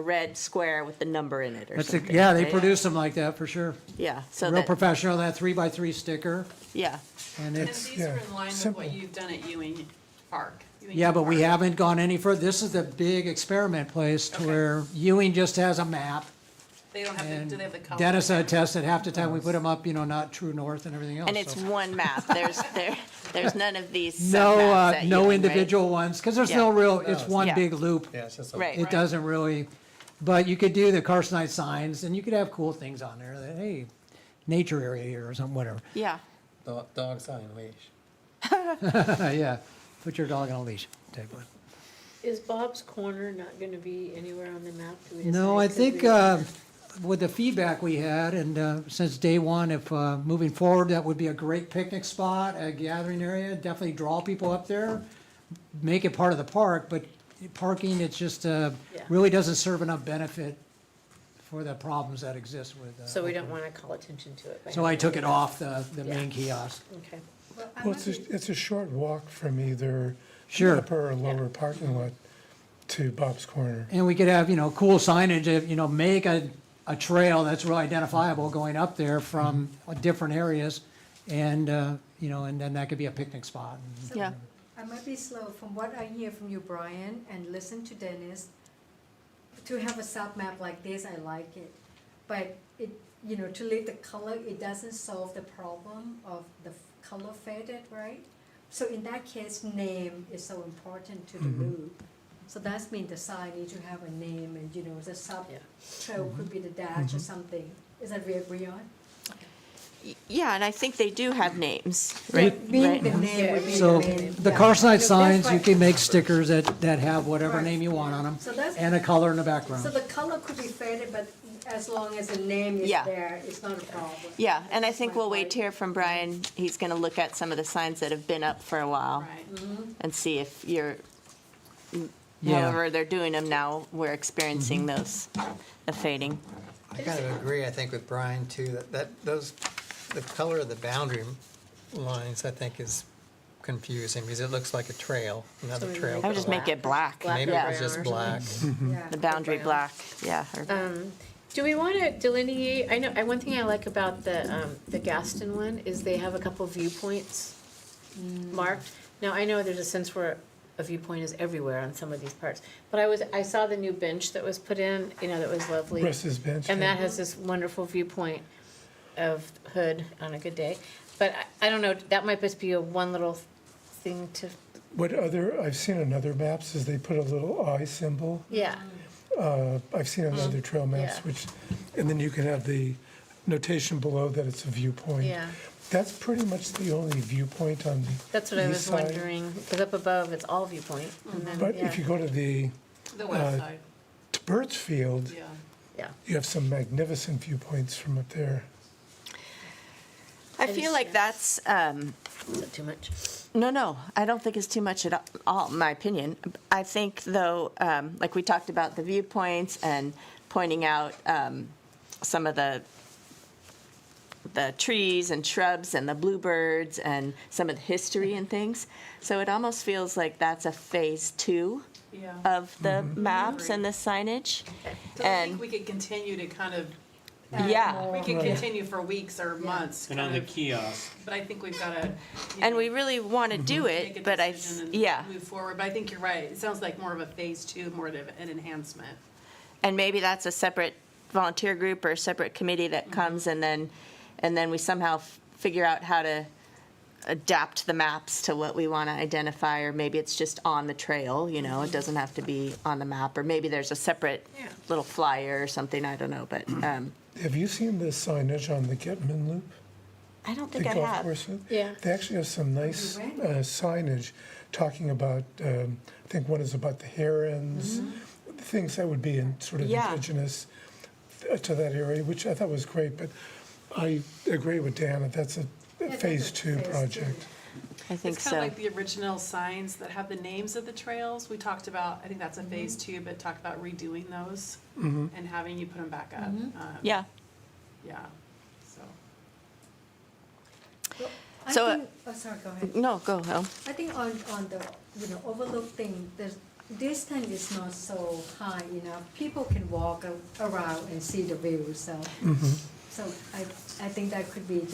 red square with the number in it or That's, something. yeah, they right? produce them like that, for sure. Yeah, so Real that, professional, that 3x3 sticker, yeah. and And it's, these are yeah, in line with simple. what you've done at Ewing Park. Ewing yeah, but we Park. haven't gone any further. This is the big experiment place to Okay. where Ewing just has a map. They don't have the, And do they have the color? Dennis attested half the time we put them up, not true north and everything else. And it's so. one map. There's none of these No, sub-maps at no Ewing, right? individual ones, because there's Yeah. no real, it's No, one yeah. big loop. Yeah, it's just a. Right. It doesn't really, but you could do the Carsonite signs, and you could have cool things on there, that, hey, nature area here or something, whatever. Yeah. Dog sign leash. Yeah, put your dog on a leash, type one. Is Bob's Corner not gonna be anywhere on the map? Do we No, I decide? 'Cause think, we- with the feedback we had, and since day one, if moving forward, that would be a great picnic spot, a gathering area, definitely draw people up there, make it part of the park, but parking, it's just, really doesn't serve enough benefit for the problems that exist with. So we don't wanna call attention to it. by So I having took it it. off the main Yeah. kiosk. Okay. Well, I Well, might be- it's a short walk from either Sure. upper or lower parking lot to Bob's Corner. And we could have, cool signage, make a trail that's real identifiable going up there from different areas. And, and then that could be a picnic spot. So Yeah. I might be slow. From what I hear from you, Brian, and listen to Dennis, to have a sub-map like this, I like it. But it, to leave the color, it doesn't solve the problem of the color faded, right? So in that case, name is so important to the loop. So that means the sign need to have a name, and the sub Yeah. trail could be the dash or something. Is that we agree on? Yeah, and I think they do have names, Yeah, right? being the Right. name would be So the main. the yeah. Carsonite So signs, that's you why- can make stickers that have whatever Right. name you want on them So that's- and a color in the So background. the color could be faded, but as long as the name is Yeah. there, it's not a problem. Yeah, and I That's think my we'll wait point. to hear from Brian. He's gonna look at some of the signs that have been up for a while Right. and see if you're, Yeah. however they're doing them now, we're experiencing those, the fading. I kind of agree, I think, with Brian too, the color of the boundary lines, I think, is confusing because it looks like a trail, another trail. I would just make it black. Black Maybe or it was brown just or black. Yeah. The boundary brown. black, yeah. Do we wanna delineate, I know, one thing I like about the Gaston one is they have a couple viewpoints marked. Now, I know there's a sense where a viewpoint is everywhere on some of these parts, but I saw the new bench that was put in, that was lovely. Russ's bench. And that has this wonderful viewpoint of Hood on a good day. But I don't know, that might just be a one little thing to, I've seen on other maps is they put a little eye symbol. yeah, I've seen on other trail maps, Yeah. and then you can have the notation below that it's a viewpoint. yeah. That's pretty much the only viewpoint on the That's what I was east side. wondering, because up above, it's all viewpoint. And then, But if you yeah, go to the The west side, to Birchfield, yeah. yeah. you have some magnificent viewpoints from up there. I feel like that's, Is that too much? no, I don't think it's too much at all, in my opinion. I think though, like we talked about the viewpoints and pointing out some of the trees and shrubs and the bluebirds and some of the history and things. So it almost feels like that's a phase 2 Yeah. of the maps and the signage. So I And- think we could continue to kind of, Yeah, we could continue for weeks or months, And on kind the of, kiosk, but I think we've gotta. and we really want to do Make a it, but decision yeah. and move forward, but I think you're right, it sounds like more of a phase 2, more of an enhancement. And maybe that's a separate volunteer group or a separate committee that comes and then we somehow figure out how to adapt the maps to what we want to identify, or maybe it's just on the trail, you know, it doesn't have to be on the map, or maybe there's a separate Yeah. little flyer or something, I don't know, but Have you seen the signage on the Gitman Loop? I don't The think I golf have. course loop? Yeah. They actually have some nice Have you read signage talking about, I think one is about the herons, things that would be in sort of Yeah. indigenous to that area, which I thought was great, but I agree with Danna, that's a that's phase a two phase project. I think It's kind of so. like the original signs that have the names of the trails. We talked about, I think that's a phase 2, but talked about redoing those and having you put them back up. Yeah. Yeah, so. I So, think, oh, sorry, go ahead. No, go, El. I think on the, overlook thing, the distance is not so high enough. People can walk around and see the view, so. So I think that could be,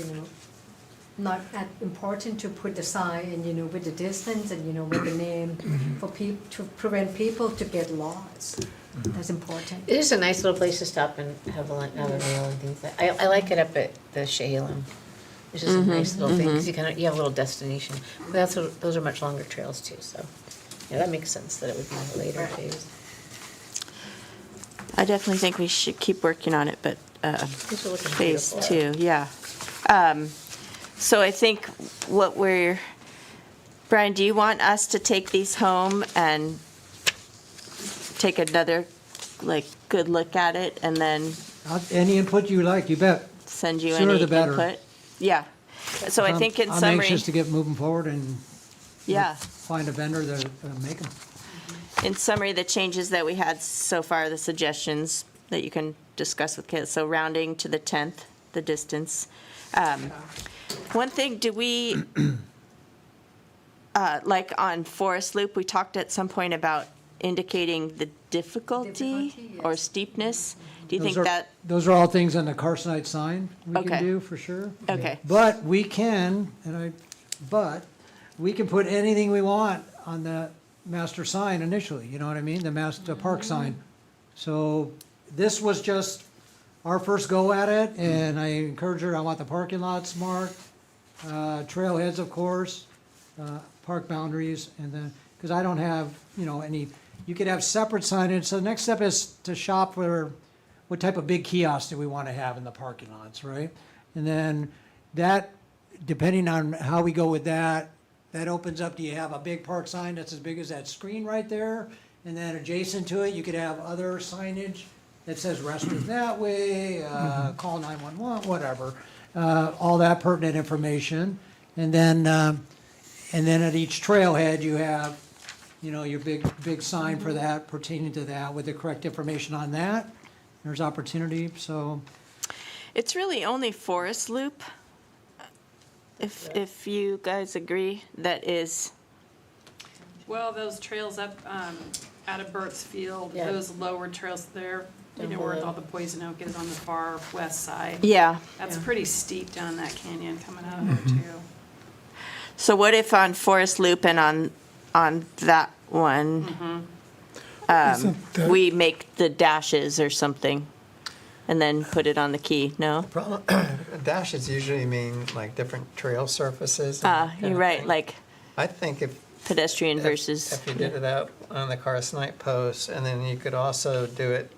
not as important to put the sign and, with the distance and, with the name for to prevent people to get lost. That's important. It is a nice little place to stop and have a meal and things. I like it up at the Chehalem. It's just a nice little thing, because you have a little destination. But those are much longer trails too, so, yeah, that makes sense that it would be a later phase. I definitely think we should keep working on it, but These are looking phase beautiful. 2, yeah. So I think Brian, do you want us to take these home and take another, good look at it and then Any input you like, you bet. send you Sooner any the better. input? Yeah. So I think in I'm summary, anxious to get moving forward and yeah. find a vendor that make them. In summary, the changes that we had so far, the suggestions that you can discuss with kids. So rounding to the 10th, the distance. One thing, do we, like on Forest Loop, we talked at some point about indicating the difficulty Difficulty, or yes. steepness. Do you Those think are- that, Those are all things on the Carsonite sign we Okay. can do, for sure. okay, But we can, but we can put anything we want on the master sign initially, you know what I mean? The master park sign. So this was just our first go at it, and I encourage her, I want the parking lots marked, trailheads, of course, park boundaries, and then, because I don't have, any, you could have separate signage. So the next step is to shop for what type of big kiosk do we want to have in the parking lots, right? And then that, depending on how we go with that, that opens up, do you have a big park sign that's as big as that screen right there? And then adjacent to it, you could have other signage that says restroom that way, call 911, whatever. All that pertinent information. And then at each trailhead, you have, your big sign for that, pertaining to that, with the correct information on that. There's opportunity, so. it's really only Forest Loop, if you guys agree, that is, Well, those trails up out of Burt's Field, Yeah. those lower trails there, where all the poison oak is on the far west side. yeah. That's Yeah. pretty steep down that canyon coming out of there too. So what if on Forest Loop and on that one, Isn't that- we make the dashes or something, and then put it on the key? No. Problem, dashes usually mean like different trail surfaces. and that kind You're of right. thing. Like I think if pedestrian If- versus. If you did it out on the Carsonite post, and then you could also do it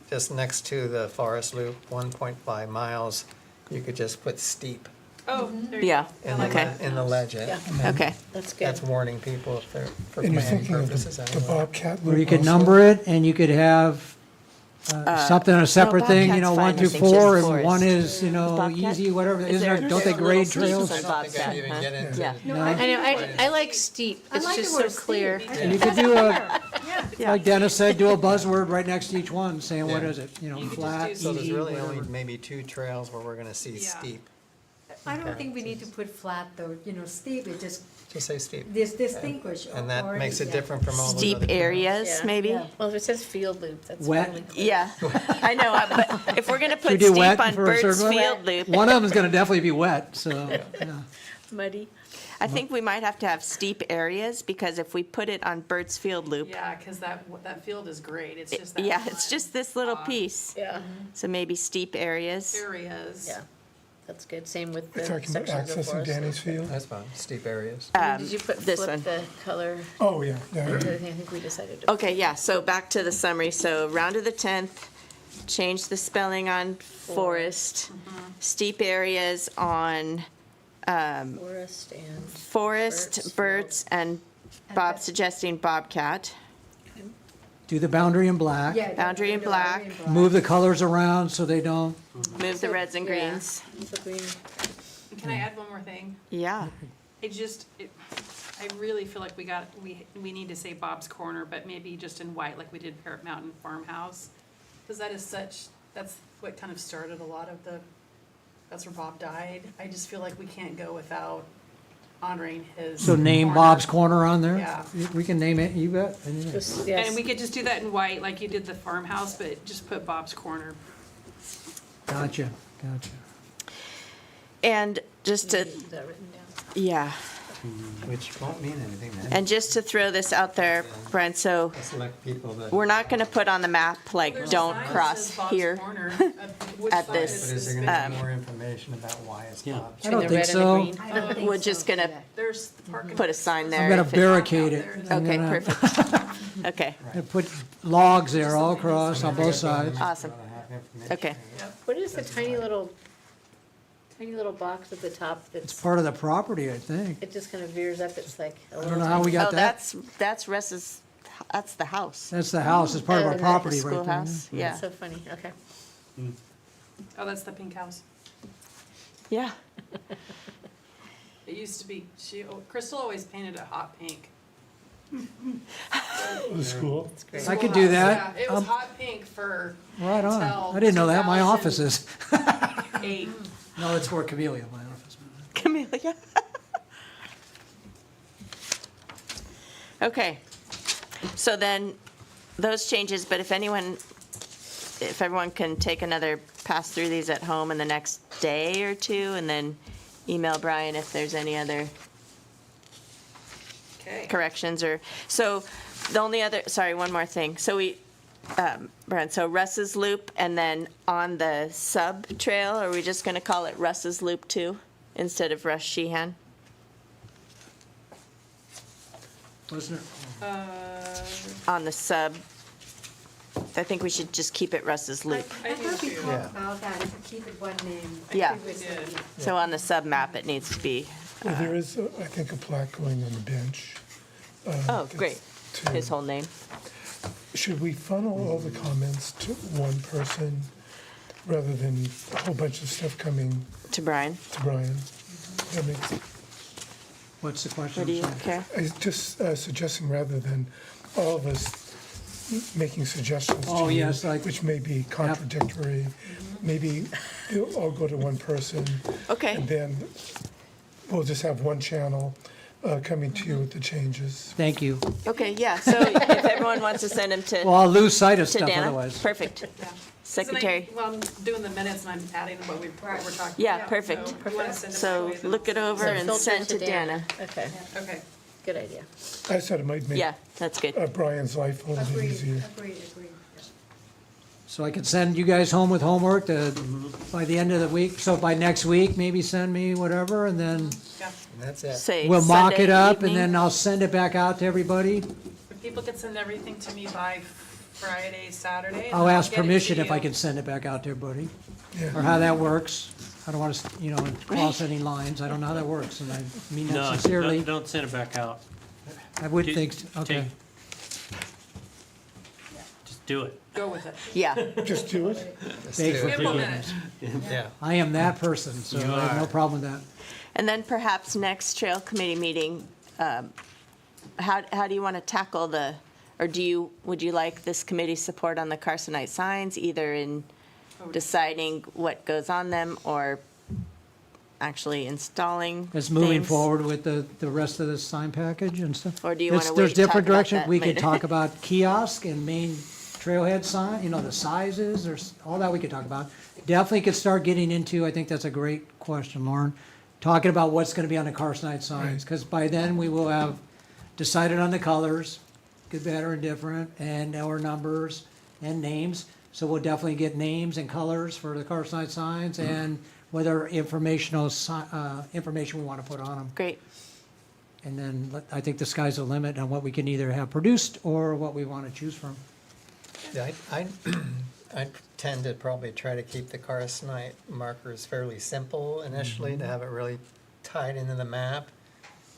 just next to the Forest Loop, 1.5 miles, you could just put steep Oh, there you Yeah. go. I in the, like Okay. that. in the legend. Yeah. And then Okay. That's good. That's warning people if they're, for And you're planning thinking of purposes the anyway. Bobcat Loop Or you could also? number it, and you could have something, a separate thing, Bobcat's 1 fine, I through think, just 4, and forest. one is, Bobcat? easy, whatever. Is there- Don't they there are grade little trails? pieces I on don't think I'd Bobcat, even huh? get into. Yeah. No, No. I I know, think I like steep, I it's like the just word so clear. steep. I And you think could do that's a, Yeah. like Dennis said, do a buzzword right next to each one, saying, what Yeah. is it, You could just flat, do So there's easy, really whatever. only maybe 2 trails where we're gonna see Yeah. steep. I don't think we need to put flat though, steep, it just Just say steep. distinguish. And that already, makes it yeah. different from all those other Steep trails. areas, Yeah. maybe? Yeah. Well, if it says field loop, that's Wet. probably clear. Yeah, I know, but if we're gonna Should we put do steep wet on for a Bird's certain one? Field Loop, One of them's gonna definitely be wet, so, yeah. Muddy. I think we might have to have steep areas, because if we put it on Bird's Field Loop, Yeah, because that field is great, it's just that yeah, it's one just this little piece. Yeah, So maybe steep areas. areas. yeah. that's good, same with the We're talking about sections of access in forest. Danny's field? That's fine, steep areas. Did you put, this flip one. the color? Oh, yeah, yeah. I think we decided to. Okay, yeah, so back to the summary. So round of the 10th, change the spelling on forest, steep areas on Forest and. forest, birds, and Bob suggesting bobcat. Do the boundary in black. Yeah. Boundary in the black. boundary in Move the colors around so they don't, Move the reds and Yeah. greens. So green. Can I add one more thing? Yeah. I really feel like we need to say Bob's Corner, but maybe just in white, like we did Parrot Mountain Farmhouse. Because that's what kind of started a lot of that's where Bob died. I just feel like we can't go without honoring his. so name corner. Bob's Corner on there? Yeah. We can name it, you bet. Anything. Just, yes. And we could just do that in white, like you did the farmhouse, but just put Bob's Corner. Gotcha. And just to, Is that written down? yeah, Which won't mean anything then. and just to throw this out there, Brent, so Select people that. we're not gonna put on the map, like, There's a don't sign that cross says Bob's here. Corner which at side this, is But is there this gonna be big? more information about why it's Yeah. Bob's? I don't Between the think red so. and the green? I don't think We're so just gonna either. There's the parking. put a sign there. I'm gonna if it- barricade it. there. I'm Okay, gonna- perfect. Okay, I put logs there all across on both sides. awesome. Okay. What is the tiny little box at the top It's that's, part of the property, I think. it just kind of veers up, it's like a I little. don't know how we got Oh, that. that's Russ's, that's the house. That's the house, it's part of Oh, our and property The right there. schoolhouse, yeah, That's so funny, okay. Oh, that's the pink house. yeah. It used to be, Crystal always painted it hot pink. The school? Great. I could do that. Yeah, it was hot pink for Right on. Until I didn't know that. My 2000. office is. 8. No, it's for Camellia, my office. Camellia. Okay, so then, those changes, but if everyone can take another pass through these at home in the next day or two, and then email Brian if there's any other Okay. corrections or, so, the only other, sorry, one more thing. So Brian, so Russ's Loop, and then on the sub trail, are we just gonna call it Russ's Loop 2 instead of Russ Sheehan? Wasn't it? On the sub, I think we should just keep it Russ's Loop. I thought we too. talked about that, to keep it one name. Yeah. previously. So on the sub map, it needs to be, Well, there is, I think, a plaque going on the bench. oh, great, to- his whole name. Should we funnel all the comments to one person rather than a whole bunch of stuff coming To Brian, to Brian? That makes, What's the question? what do you care? I was just suggesting rather than all of us making suggestions Oh, to you, yes, like- which may be contradictory, maybe it'll all go to one person. Okay. And then we'll just have one channel coming to you with the changes. Thank you. Okay, yeah, so if everyone wants to send them Well, I'll lose sight of to stuff Danna, otherwise. perfect. Yeah. Secretary, Well, I'm doing the minutes and I'm adding what we're talking. Yeah, about, perfect. so you wanna send it so my way, then look it over So and filter send to Danna. Okay, Okay. good idea. I said it might make Yeah, that's good. Brian's life a little bit Agreed, easier. agreed. So I could send you guys home with homework by the end of the week, so by next week, maybe send me whatever, and then Yeah. And that's it. Say we'll mock Sunday it up, and evening. then I'll send it back out to everybody. If people could send everything to me by Friday, Saturday. and I'll then ask get it to permission if I you. can send it back out to everybody, or Yeah. how that works. I don't want to, cross any lines. I don't know how that works, and I mean No, that sincerely. don't send it back out. I would Do- think, okay. Just do it. Go with it. Yeah, Just do it. Beg for Implement forgiveness. it. Yeah. I am that person, so You I have no are. problem with that. and then perhaps next trail committee meeting, how do you want to tackle or would you like this committee's support on the Carsonite signs, either in deciding what goes on them or actually installing It's moving things? forward with the rest of the sign package and stuff. Or do you wanna There's wait to talk different about directions. that We can later? talk about kiosk and main trailhead sign, the sizes, there's, all that we could talk about. Definitely could start getting into, I think that's a great question, Lauren, talking about what's gonna be on the Carsonite signs, because by then we will have decided on the colors, good, better, and different, and our numbers and names. So we'll definitely get names and colors for the Carsonite signs and whether information we want to put on them. Great. And then I think the sky's the limit on what we can either have produced or what we want to choose from. Yeah, I tend to probably try to keep the carcinite markers fairly simple initially to have it really tied into the map.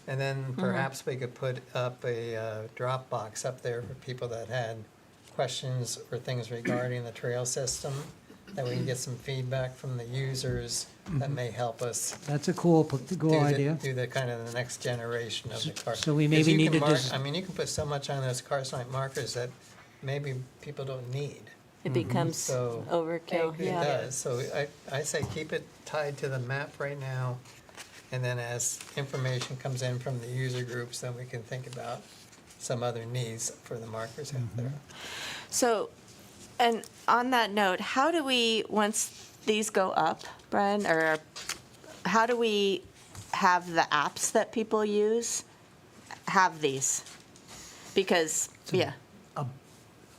And then perhaps we could put up a drop box up there for people that had questions or things regarding the trail system, that we can get some feedback from the users that may help us That's a cool idea. do the kind of the next generation of the car. So we 'Cause maybe you need can to mark- just- I mean, you can put so much on those carcinite markers that maybe people don't need. It becomes So- overkill, It yeah. does, so I say keep it tied to the map right now, and then as information comes in from the user groups, then we can think about some other needs for the markers out there. So, and on that note, how do we, once these go up, Brian, or how do we have the apps that people use have these? Because, yeah,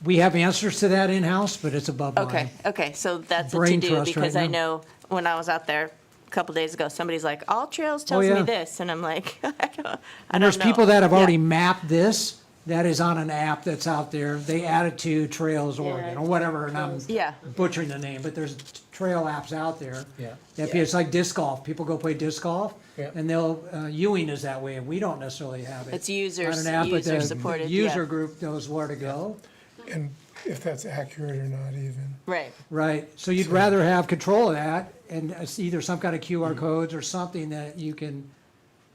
We have answers to that in-house, but it's above mine. okay, so that's a Brain to-do, trust because right I now. know when I was out there a couple days ago, somebody's like, All Trails tells yeah. me this, and I'm like, I don't And there's know. people that have Yeah. already mapped this, that is on an app that's out there. They add it to Trails Oregon or whatever, and I'm Yeah. butchering the name, but there's trail apps out there. Yeah. It's like disc golf. People go play disc golf, Yeah. and Ewing is that way, and we don't necessarily have it. It's users- on an app, but the user-supported, User yeah. group knows where to go. And if that's accurate or not even. Right, Right, so you'd rather have control of that, and it's either some kind of QR codes or something that you can,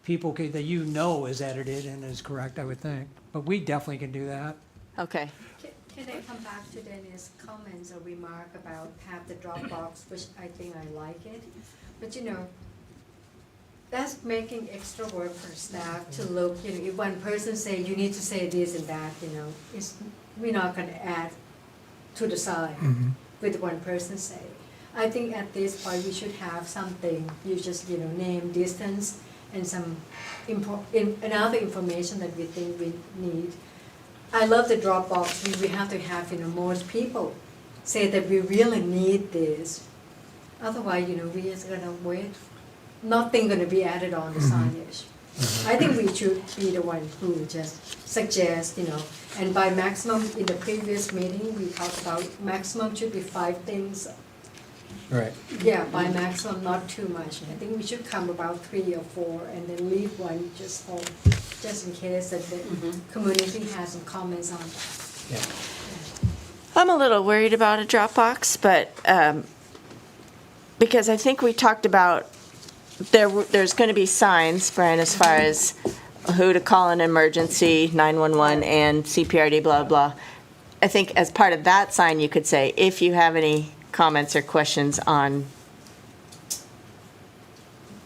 that you know is edited and is correct, I would think. But we definitely can do that. okay. Can I come back to Danny's comments or remark about have the Dropbox, which I think I like it. But that's making extra work for staff to look, if one person say, you need to say this and that, we're not gonna add to the side with one person say. I think at this point, we should have something, you just, name, distance, and some another information that we think we need. I love the Dropbox, we have to have, most people say that we really need this. Otherwise, we're just gonna wait, nothing gonna be added on the signage. I think we should be the one who just suggest, and by maximum, in the previous meeting, we talked about maximum should be 5 things. Right. Yeah, by maximum, not too much. I think we should come about 3 or 4 and then leave one just in case that the community has some comments on that. Yeah. I'm a little worried about a Dropbox, but, because I think we talked about, there's gonna be signs, Brian, as far as who to call an emergency, 911 and CPRD, blah, blah. I think as part of that sign, you could say, if you have any comments or questions on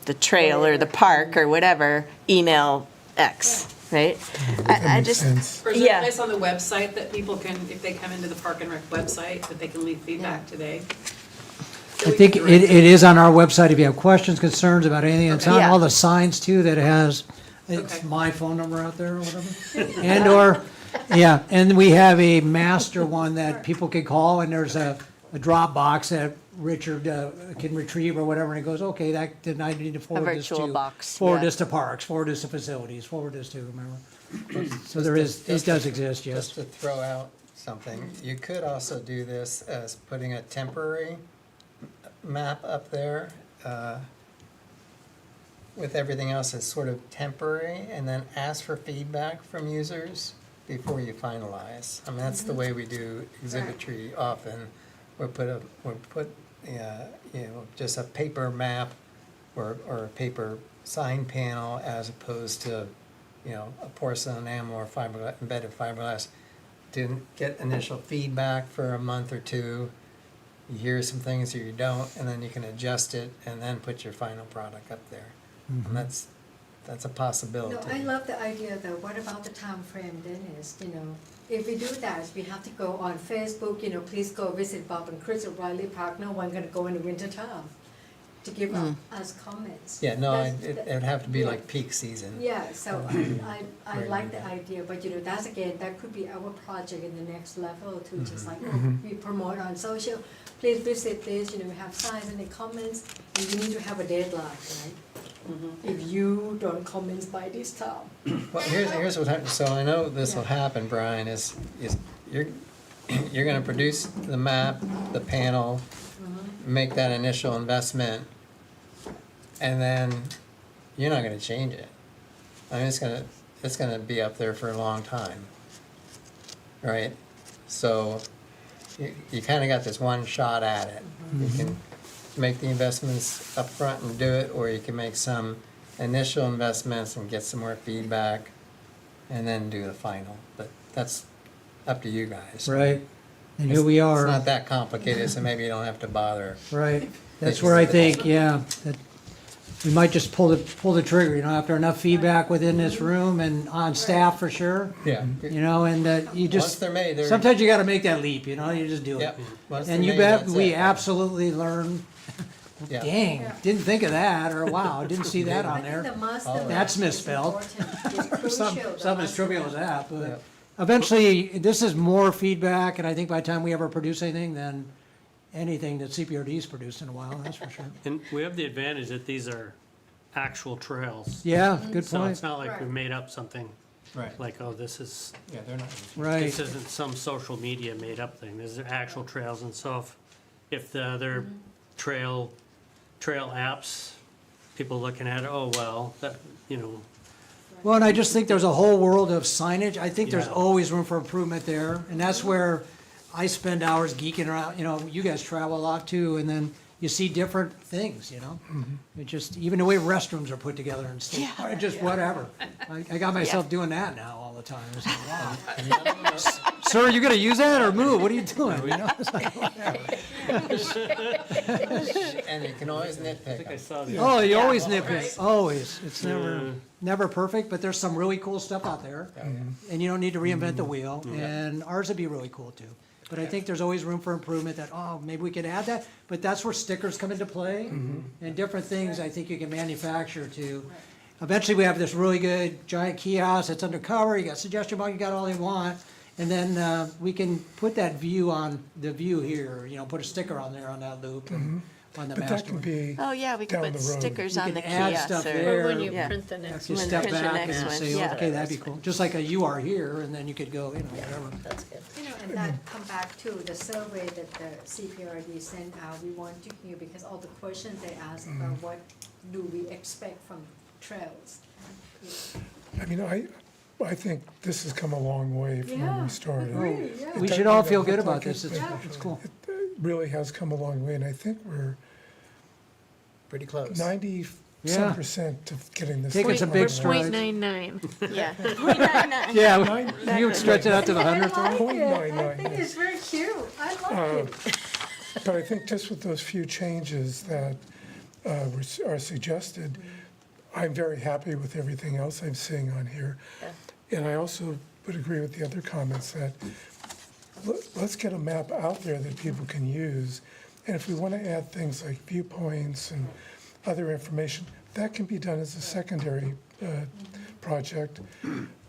the trail or the park or whatever, email X, right? That I makes just, sense. Or is there Yeah. a place on the website that people can, if they come into the Park and Rec website, that they can leave feedback today? I think it is on our website if you have questions, concerns about anything. It's on Yeah. all the signs too that has, it's Okay. my phone number out there or whatever. And we have a master one that people can call, and there's a Dropbox that Richard can retrieve or whatever, and he goes, okay, then I need to forward this to. virtual box, Forward yeah. this to parks, forward this to facilities, forward this to whomever. So there is, it does exist, yes. Just to throw out something, you could also do this as putting a temporary map up there with everything else as sort of temporary, and then ask for feedback from users before you finalize. I mean, that's the way we do exhibitry often. We'll put just a paper map or a paper sign panel as opposed to, a porcelain enamel or embedded fiberglass, to get initial feedback for a month or 2. You hear some things or you don't, and then you can adjust it and then put your final product up there. And that's a possibility. No, I love the idea though, what about the time frame, Dennis, if we do that, we have to go on Facebook, please go visit Bob and Chris at Wiley Park, no one gonna go in the winter time. to give us comments. Yeah, no, That's- it would have to be yeah. like peak season. Yeah, so I Right. like the idea, but that's again, that could be our project in the next level to just like, we promote on social, please visit this, we have signs and the comments, and you need to have a deadline, right? If you don't comment by this time. Well, here's what happens, so I know this will Yeah. happen, Brian, is you're gonna produce the map, the panel, make that initial investment, and then you're not gonna change it. I mean, it's gonna be up there for a long time, right? So you kinda got this one shot at it. You can make the investments up front and do it, or you can make some initial investments and get some more feedback and then do the final. But that's up to you guys. Right, and here we It's are. not that complicated, so maybe you don't have to bother. Right, that's where I think, yeah, that we might just pull the trigger, after enough feedback within this room and on staff for sure. Yeah. And you Once just, they're made, they're. sometimes you gotta make that leap, you just do it. Yep. Once they're And you made, bet, that's we it. absolutely learn, Yeah. dang, Yeah. didn't think of that, or wow, didn't see that on I think the there. master Oh. map That's is misspelled. important. It's Some, crucial, the something as master trivial as map. that, but Yep. eventually, this is more feedback, and I think by the time we ever produce anything, than anything that CPRD's produced in a while, that's for sure. And we have the advantage that these are actual trails. Yeah, good So point, it's not like we Right. made up something Right. like, oh, this is, Yeah, they're not. right. this isn't some social media made up thing. These are actual trails. And so if the other trail apps, people looking at it, oh, well, that, Well, and I just think there's a whole world of signage. I think there's Yeah. always room for improvement there. And that's where I spend hours geeking around, you guys travel a lot too, and then you see different things, It just, even the way restrooms are put together and stuff, or just whatever. I got myself doing that now all the time. It's like, wow. Sir, you gonna use that or move? What are you doing? It's like, whatever. And you can always I think I nitpick. saw the. Oh, you always nip it, always. It's never perfect, but there's some really cool stuff out there. And you don't need to reinvent the wheel, and ours would be really cool too. But I think there's always room for improvement that, maybe we could add that, but that's where stickers come into play. And different things I think you can manufacture to, eventually we have this really good giant kiosk that's undercover, you got suggestion box, you got all you want. And then, we can put that view on the view here, put a sticker on there on that loop and on the But that master. can be, Oh, yeah, we could Down put the road. stickers You on can the add kiosk stuff or. there. Or when you Yeah. print the next You one. step print the back next and one, say, yeah. okay, that'd be cool. Just like a you are here, and then you could go, whatever. That's good. And that come back to the survey that the CPRD sent out, we want to hear, because all the questions they ask about what do we expect from trails. I mean, I think this has come a long way from when Yeah, we started. agree, yeah. We It should all doesn't feel look good like about it, this. It's, but it's cool. It really has come a long way, and I think we're Pretty close. 90-some% of getting this. Think it's a thing big going. stride. 0.99. Yeah. 0.99. Yeah, you would stretch it out to the I 100th. like Point it, nine I nine, think yes. it's very cute, I like it. But I think just with those few changes that are suggested, I'm very happy with everything else I'm seeing on here. And I also would agree with the other comments that let's get a map out there that people can use. And if we want to add things like viewpoints and other information, that can be done as a secondary project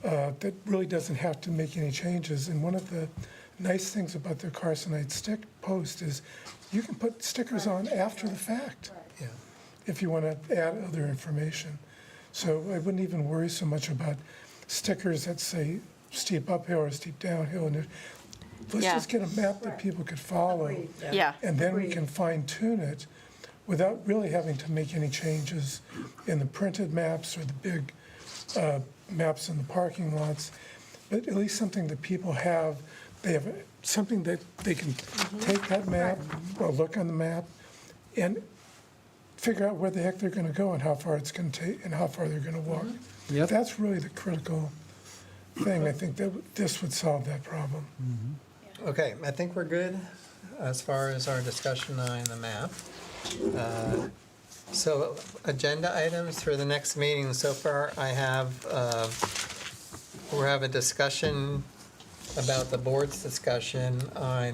that really doesn't have to make any changes. And one of the nice things about the Carsonite stick post is you can put stickers on after the fact Yeah. if you want to add other information. So I wouldn't even worry so much about stickers that say steep uphill or steep downhill. And let's Yeah. just get a map that people could follow. Agreed. Yeah. And then we Agreed. can fine tune it without really having to make any changes in the printed maps or the big maps in the parking lots. But at least something that people have, they have something that they can take that map or look on the map and figure out where the heck they're gonna go and how far it's gonna take and how far they're gonna walk. Yep. That's really the critical thing. I think that this would solve that problem. Okay, I think we're good as far as our discussion on the map. So agenda items for the next meeting, so far I have, we'll have a discussion about the board's discussion on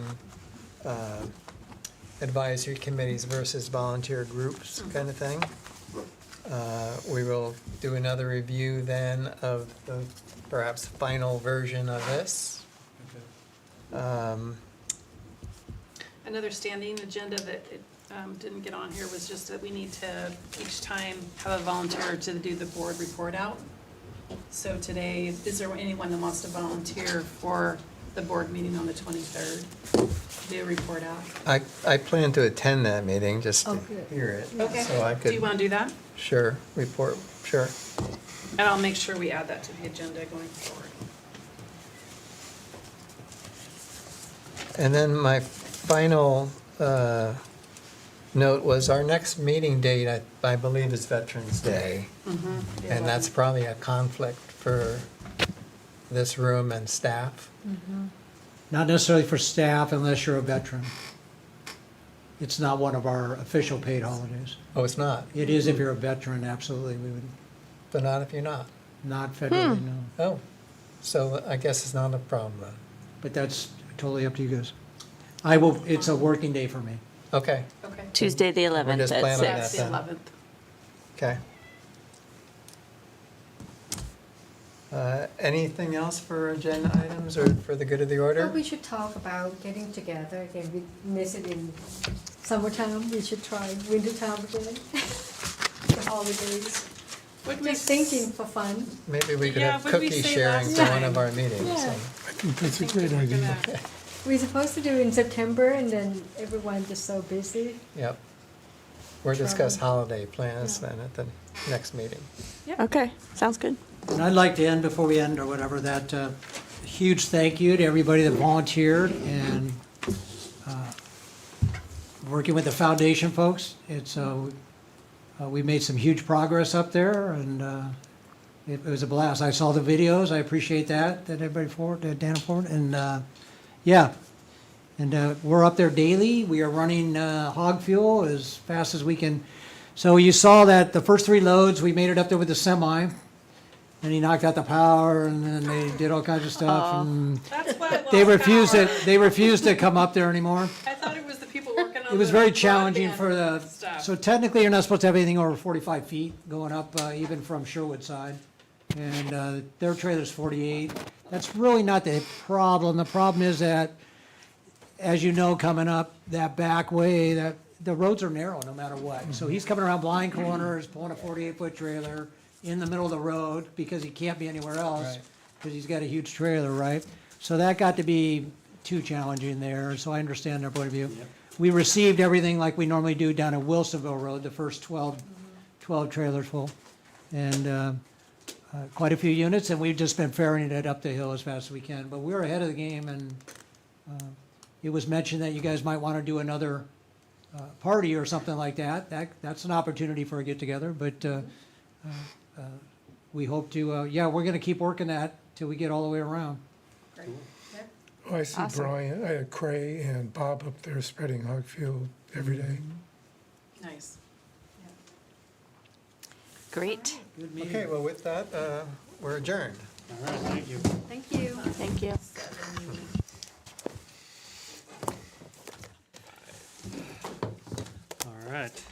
advisory committees versus volunteer groups kind of thing. We will do another review then of the perhaps final version of this. Another standing agenda that it didn't get on here was just that we need to each time have a volunteer to do the board report out. So today, is there anyone that wants to volunteer for the board meeting on the 23rd? Do a report out. I plan to attend that meeting just to Oh, good. hear it. Okay. So I Do you could, want to do that? sure, report, sure. And I'll make sure we add that to the agenda going forward. And then my final note was our next meeting date, I believe, is Veterans Day. And that's probably a conflict for this room and staff. Not necessarily for staff unless you're a veteran. It's not one of our official paid holidays. Oh, it's not? It is if you're a veteran, absolutely, we would But not if you're not? not federally, no. Oh, so I guess it's not a problem then. But that's totally up to you guys. I will, it's a working day for me. Okay, Okay. Tuesday, the 11th just at planning 6. That's the then. 11th. okay. Anything else for agenda items or for the good of the Well, order? we should talk about getting together again. We miss it in summertime. We should try wintertime again. The holidays. Would we Just thinking for fun. Maybe we could Yeah, have would we cookie say sharing last for one time? of our meetings. Yeah. so. I think that's a think great we were idea. gonna- We're supposed to do it in September and then everyone's just so busy. Yep. We'll discuss Trouble. holiday plans then at the next meeting. Okay, sounds good. And I'd like to end, before we end or whatever, that huge thank you to everybody that volunteered and working with the foundation folks. It's, we made some huge progress up there and it was a blast. I saw the videos. I appreciate that everybody forward, that Danna forward. And yeah, and we're up there daily. We are running hog fuel as fast as we can. So you saw that the first 3 loads, we made it up there with the semi. And he knocked out the power, and then they did all kinds of stuff. And That's why I they lost refused power. it. They refused to come up there anymore. I thought it was the people working on It was the very challenging for broadband the. stuff. So technically, you're not supposed to have anything over 45 feet going up, even from Sherwood side. And their trailer's 48. That's really not the problem. The problem is that, as you know, coming up that back way, that the roads are narrow no matter what. So he's coming around blind corners, pulling a 48-foot trailer in the middle of the road because he can't be anywhere else Right. because he's got a huge trailer, right? So that got to be too challenging there, so I understand their point of view. We received everything like we normally do down at Wilsonville Road, the first 12 trailers full, and quite a few units, and we've just been ferrying it up the hill as fast as we can. But we're ahead of the game, and it was mentioned that you guys might want to do another party or something like that. That's an opportunity for a get-together, but we hope to, yeah, we're going to keep working that till we get all the way around. Great. Yep. Oh, I see Awesome. Brian, Cray and Bob up there spreading hog fuel every day. Nice. Great. Good meeting. Okay, well, with that, we're adjourned. All right, thank you. Thank you. Thank you. All right.